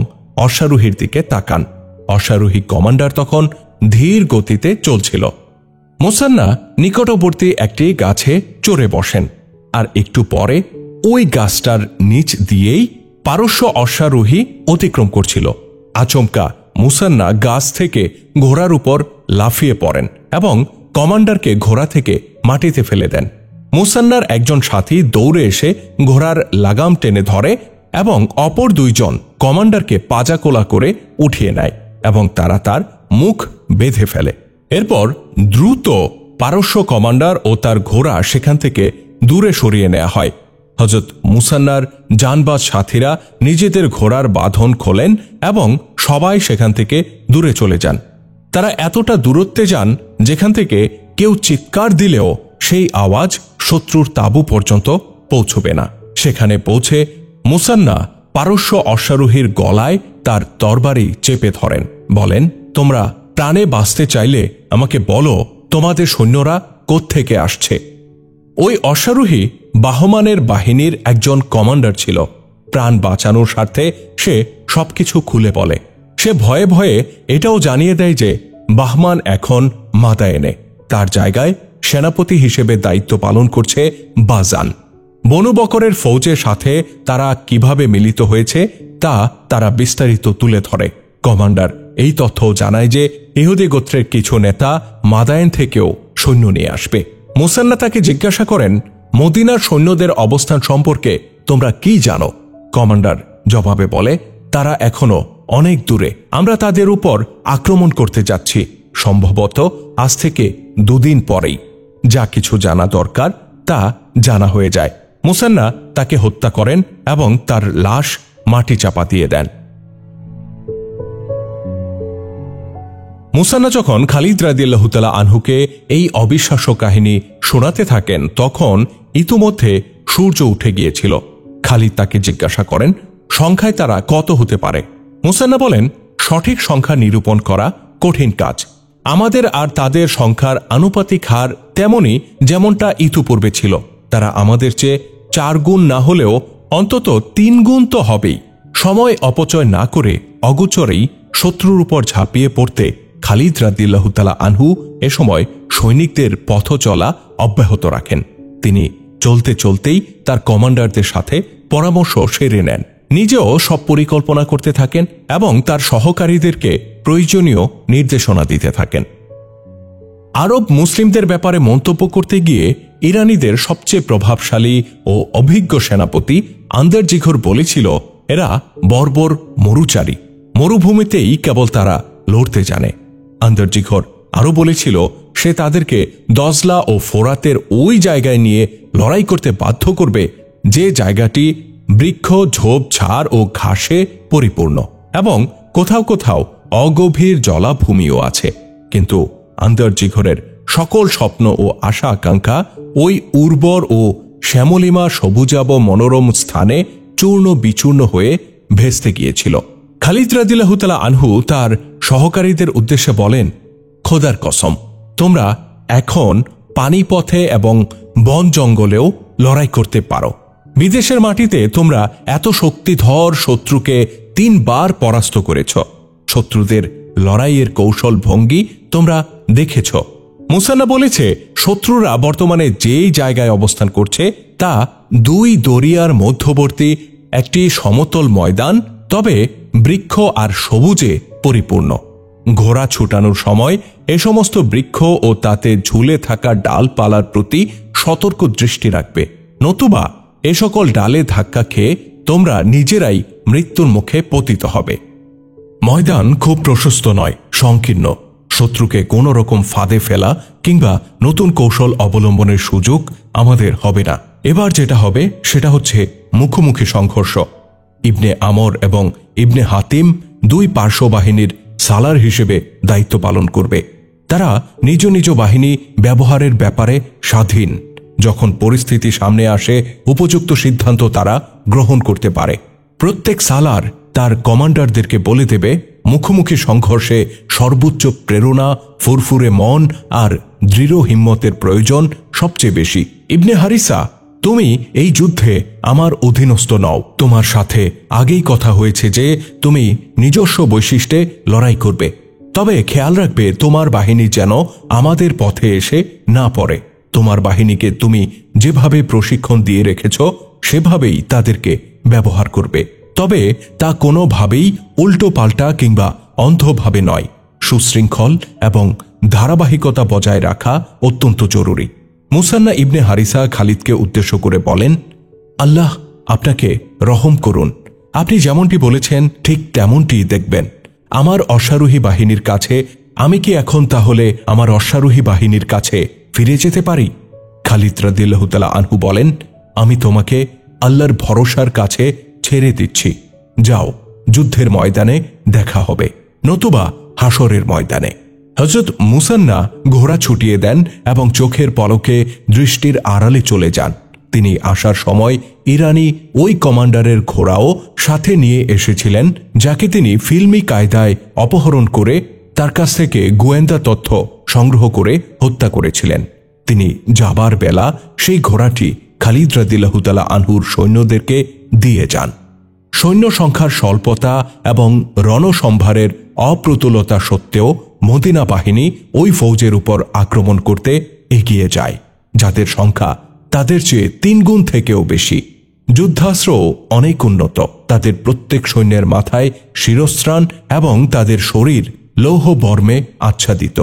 অশ্বারোহীর দিকে তাকান। অশ্বারোহী কমান্ডার তখন ধীর গতিতে চলছিল। মুসান্না নিকটবর্তী একটি গাছে চড়ে বসেন, আর একটু পরে ওই গাছটার নিচ দিয়েই পারস্য অশ্বারোহী অতিক্রম করছিল। আচমকা মুসান্না গাছ থেকে ঘোড়ার উপর লাফিয়ে পড়েন এবং কমান্ডারকে ঘোড়া থেকে মাটিতে ফেলে দেন। মুসান্নার একজন সাথী দৌড়ে এসে ঘোড়ার লাগাম টেনে ধরে এবং অপর দুইজন কমান্ডারকে পাজাকোলা করে উঠিয়ে নেয় এবং তারা তার মুখ বেঁধে ফেলে। এরপর দ্রুত পারস্য কমান্ডার ও তার ঘোড়া সেখান থেকে দূরে সরিয়ে নেওয়া হয়। হযরত মুসান্নার জানবাজ সাথীরা নিজেদের ঘোড়ার বাঁধন খোলেন এবং সবাই সেখান থেকে দূরে চলে যান। তারা এতটা দূরত্বে যান যেখান থেকে কেউ চিৎকার দিলেও সেই আওয়াজ শত্রুর তাঁবু পর্যন্ত পৌঁছবে না। সেখানে পৌঁছে মুসান্না পারস্য অশ্বারোহীর গলায় তার তরবারি চেপে ধরেন, বলেন, তোমরা প্রাণে বাঁচতে চাইলে আমাকে বলো তোমাদের সৈন্যরা কোত্থেকে আসছে। ওই অশ্বারোহী বাহমানের বাহিনীর একজন কমান্ডার ছিল। প্রাণ বাঁচানোর স্বার্থে সে সবকিছু খুলে বলে। সে ভয়ে ভয়ে এটাও জানিয়ে দেয় যে বাহমান এখন মাদায়েনে, তার জায়গায় সেনাপতি হিসেবে দায়িত্ব পালন করছে বাজান। বনু বকরের ফৌজের সাথে তারা কিভাবে মিলিত হয়েছে তা তারা বিস্তারিত তুলে ধরে। কমান্ডার এই তথ্য জানায় যে ইহুদি গোত্রের কিছু নেতা মাদায়েন থেকেও সৈন্য নিয়ে আসবে। মুসান্না তাকে জিজ্ঞাসা করেন, মদিনার সৈন্যদের অবস্থান সম্পর্কে তোমরা কি জানো? কমান্ডার জবাবে বলে, তারা এখনো অনেক দূরে, আমরা তাদের উপর আক্রমণ করতে যাচ্ছি, সম্ভবত আজ থেকে 2 দিন পরেই। যা কিছু জানা দরকার তা জানা হয়ে যায়। মুসান্না তাকে হত্যা করেন এবং তার লাশ মাটি চাপা দিয়ে দেন। মুসান্না যখন খালিদ রাদিয়াল্লাহু তাআলা আনহুকে এই অবিশ্বাস্য কাহিনী শোনাতে থাকেন তখন ইতিমধ্যে সূর্য উঠে গিয়েছিল। খালিদ তাকে জিজ্ঞাসা করেন, সংখ্যায় তারা কত হতে পারে? মুসান্না বলেন, সঠিক সংখ্যা নিরূপণ করা কঠিন কাজ। আমাদের আর তাদের সংখ্যার আনুপাতিক হার তেমনই যেমনটা ইতিপূর্বে ছিল। তারা আমাদের চেয়ে 4 গুণ না হলেও অন্তত 3 গুণ তো হবেই। সময় অপচয় না করে অগোচরেই শত্রুর উপর ঝাঁপিয়ে পড়তে খালিদ রাদিয়াল্লাহু তাআলা আনহু এ সময় সৈনিকদের পথ চলা অব্যাহত রাখেন। তিনি চলতে চলতেই তার কমান্ডারদের সাথে পরামর্শ সেরে নেন, নিজেও সব পরিকল্পনা করতে থাকেন এবং তার সহকারীদেরকে প্রয়োজনীয় নির্দেশনা দিতে থাকেন। আরব মুসলিমদের ব্যাপারে মন্তব্য করতে গিয়ে ইরানিদের সবচেয়ে প্রভাবশালী ও অভিজ্ঞ সেনাপতি আন্দরজিঘর বলেছিল, এরা বর্বর মরুচারী, মরুভূমিতেই কেবল তারা লড়তে জানে। আন্দরজিঘর আরও বলেছিল, সে তাদেরকে দজলা ও ফোরাতের ওই জায়গায় নিয়ে লড়াই করতে বাধ্য করবে যে জায়গাটি বৃক্ষ, ঝোপ ঝাড় ও ঘাসে পরিপূর্ণ এবং কোথাও কোথাও অগভীর জলাভূমিও আছে। কিন্তু আন্দরজিঘরের সকল স্বপ্ন ও আশা আকাঙ্ক্ষা ওই উর্বর ও শ্যামলিমা সবুজাব মনোরম স্থানে চূর্ণ বিচূর্ণ হয়ে ভেস্তে গিয়েছিল। খালিদ রাদিয়াল্লাহু তাআলা আনহু তার সহকারীদের উদ্দেশ্যে বলেন, খোদার কসম, তোমরা এখন পানিপথে এবং বন জঙ্গলেও লড়াই করতে পারো। বিদেশের মাটিতে তোমরা এত শক্তিধর শত্রুকে 3 বার পরাস্ত করেছ। শত্রুদের লড়াইয়ের কৌশল ভঙ্গি তোমরা দেখেছ। মুসান্না বলেছে, শত্রুরা বর্তমানে যেই জায়গায় অবস্থান করছে তা 2 দরিয়ার মধ্যবর্তী একটি সমতল ময়দান, তবে বৃক্ষ আর সবুজে পরিপূর্ণ। ঘোড়া ছুটানোর সময় এ সমস্ত বৃক্ষ ও তাতে ঝুলে থাকা ডালপালার প্রতি সতর্ক দৃষ্টি রাখবে, নতুবা এ সকল ডালে ধাক্কা খেয়ে তোমরা নিজেরাই মৃত্যুর মুখে পতিত হবে। ময়দান খুব প্রশস্ত নয়, সংকীর্ণ। শত্রুকে কোনো রকম ফাঁদে ফেলা কিংবা নতুন কৌশল অবলম্বনের সুযোগ আমাদের হবে না। এবার যেটা হবে সেটা হচ্ছে মুখোমুখি সংঘর্ষ। ইবনে আমর এবং ইবনে হাতিম 2 পার্শ্ব বাহিনীর সালার হিসেবে দায়িত্ব পালন করবে। তারা নিজ নিজ বাহিনী ব্যবহারের ব্যাপারে স্বাধীন। যখন পরিস্থিতি সামনে আসে উপযুক্ত সিদ্ধান্ত তারা গ্রহণ করতে পারে। প্রত্যেক সালার তার কমান্ডারদেরকে বলে দেবে মুখোমুখি সংঘর্ষে সর্বোচ্চ প্রেরণা, ফুরফুরে মন আর দৃঢ় হিম্মতের প্রয়োজন সবচেয়ে বেশি। ইবনে হারিসা, তুমি এই যুদ্ধে আমার অধীনস্থ নও। তোমার সাথে আগেই কথা হয়েছে যে তুমি নিজস্ব বৈশিষ্ট্যে লড়াই করবে, তবে খেয়াল রাখবে তোমার বাহিনী যেন আমাদের পথে এসে না পড়ে। তোমার বাহিনীকে তুমি যেভাবে প্রশিক্ষণ দিয়ে রেখেছ সেভাবেই তাদেরকে ব্যবহার করবে, তবে তা কোনোভাবেই উল্টো পাল্টা কিংবা অন্ধভাবে নয়, সুশৃঙ্খল এবং ধারাবাহিকতা বজায় রাখা অত্যন্ত জরুরি। মুসান্না ইবনে হারিসা খালিদকে উদ্দেশ্য করে বলেন, আল্লাহ আপনাকে রহম করুন। আপনি যেমনটি বলেছেন ঠিক তেমনটি দেখবেন। আমার অশ্বারোহী বাহিনীর কাছে আমি কি এখন তাহলে আমার অশ্বারোহী বাহিনীর কাছে ফিরে যেতে পারি? খালিদ রাদিয়াল্লাহু তাআলা আনহু বলেন, আমি তোমাকে আল্লাহর ভরসার কাছে ছেড়ে দিচ্ছি। যাও, যুদ্ধের ময়দানে দেখা হবে, নতুবা হাসরের ময়দানে। হযরত মুসান্না ঘোড়া ছুটিয়ে দেন এবং চোখের পলকে দৃষ্টির আড়ালে চলে যান। তিনি আসার সময় ইরানি ওই কমান্ডারের ঘোড়াও সাথে নিয়ে এসেছিলেন, যাকে তিনি ফিল্মি কায়দায় অপহরণ করে তার কাছ থেকে গোয়েন্দা তথ্য সংগ্রহ করে হত্যা করেছিলেন। তিনি যাবার বেলা সেই ঘোড়াটি খালিদ রাদিয়াল্লাহু তাআলা আনহুর সৈন্যদেরকে দিয়ে যান। সৈন্য সংখ্যার স্বল্পতা এবং রণসম্ভারের অপ্রতুলতা সত্ত্বেও মদিনা বাহিনী ওই ফৌজের উপর আক্রমণ করতে এগিয়ে যায়, যাদের সংখ্যা তাদের চেয়ে 3 গুণ থেকেও বেশি। যুদ্ধাস্ত্র অনেক উন্নত। তাদের প্রত্যেক সৈন্যের মাথায় শিরস্ত্রাণ এবং তাদের শরীর লৌহ বর্মে আচ্ছাদিত।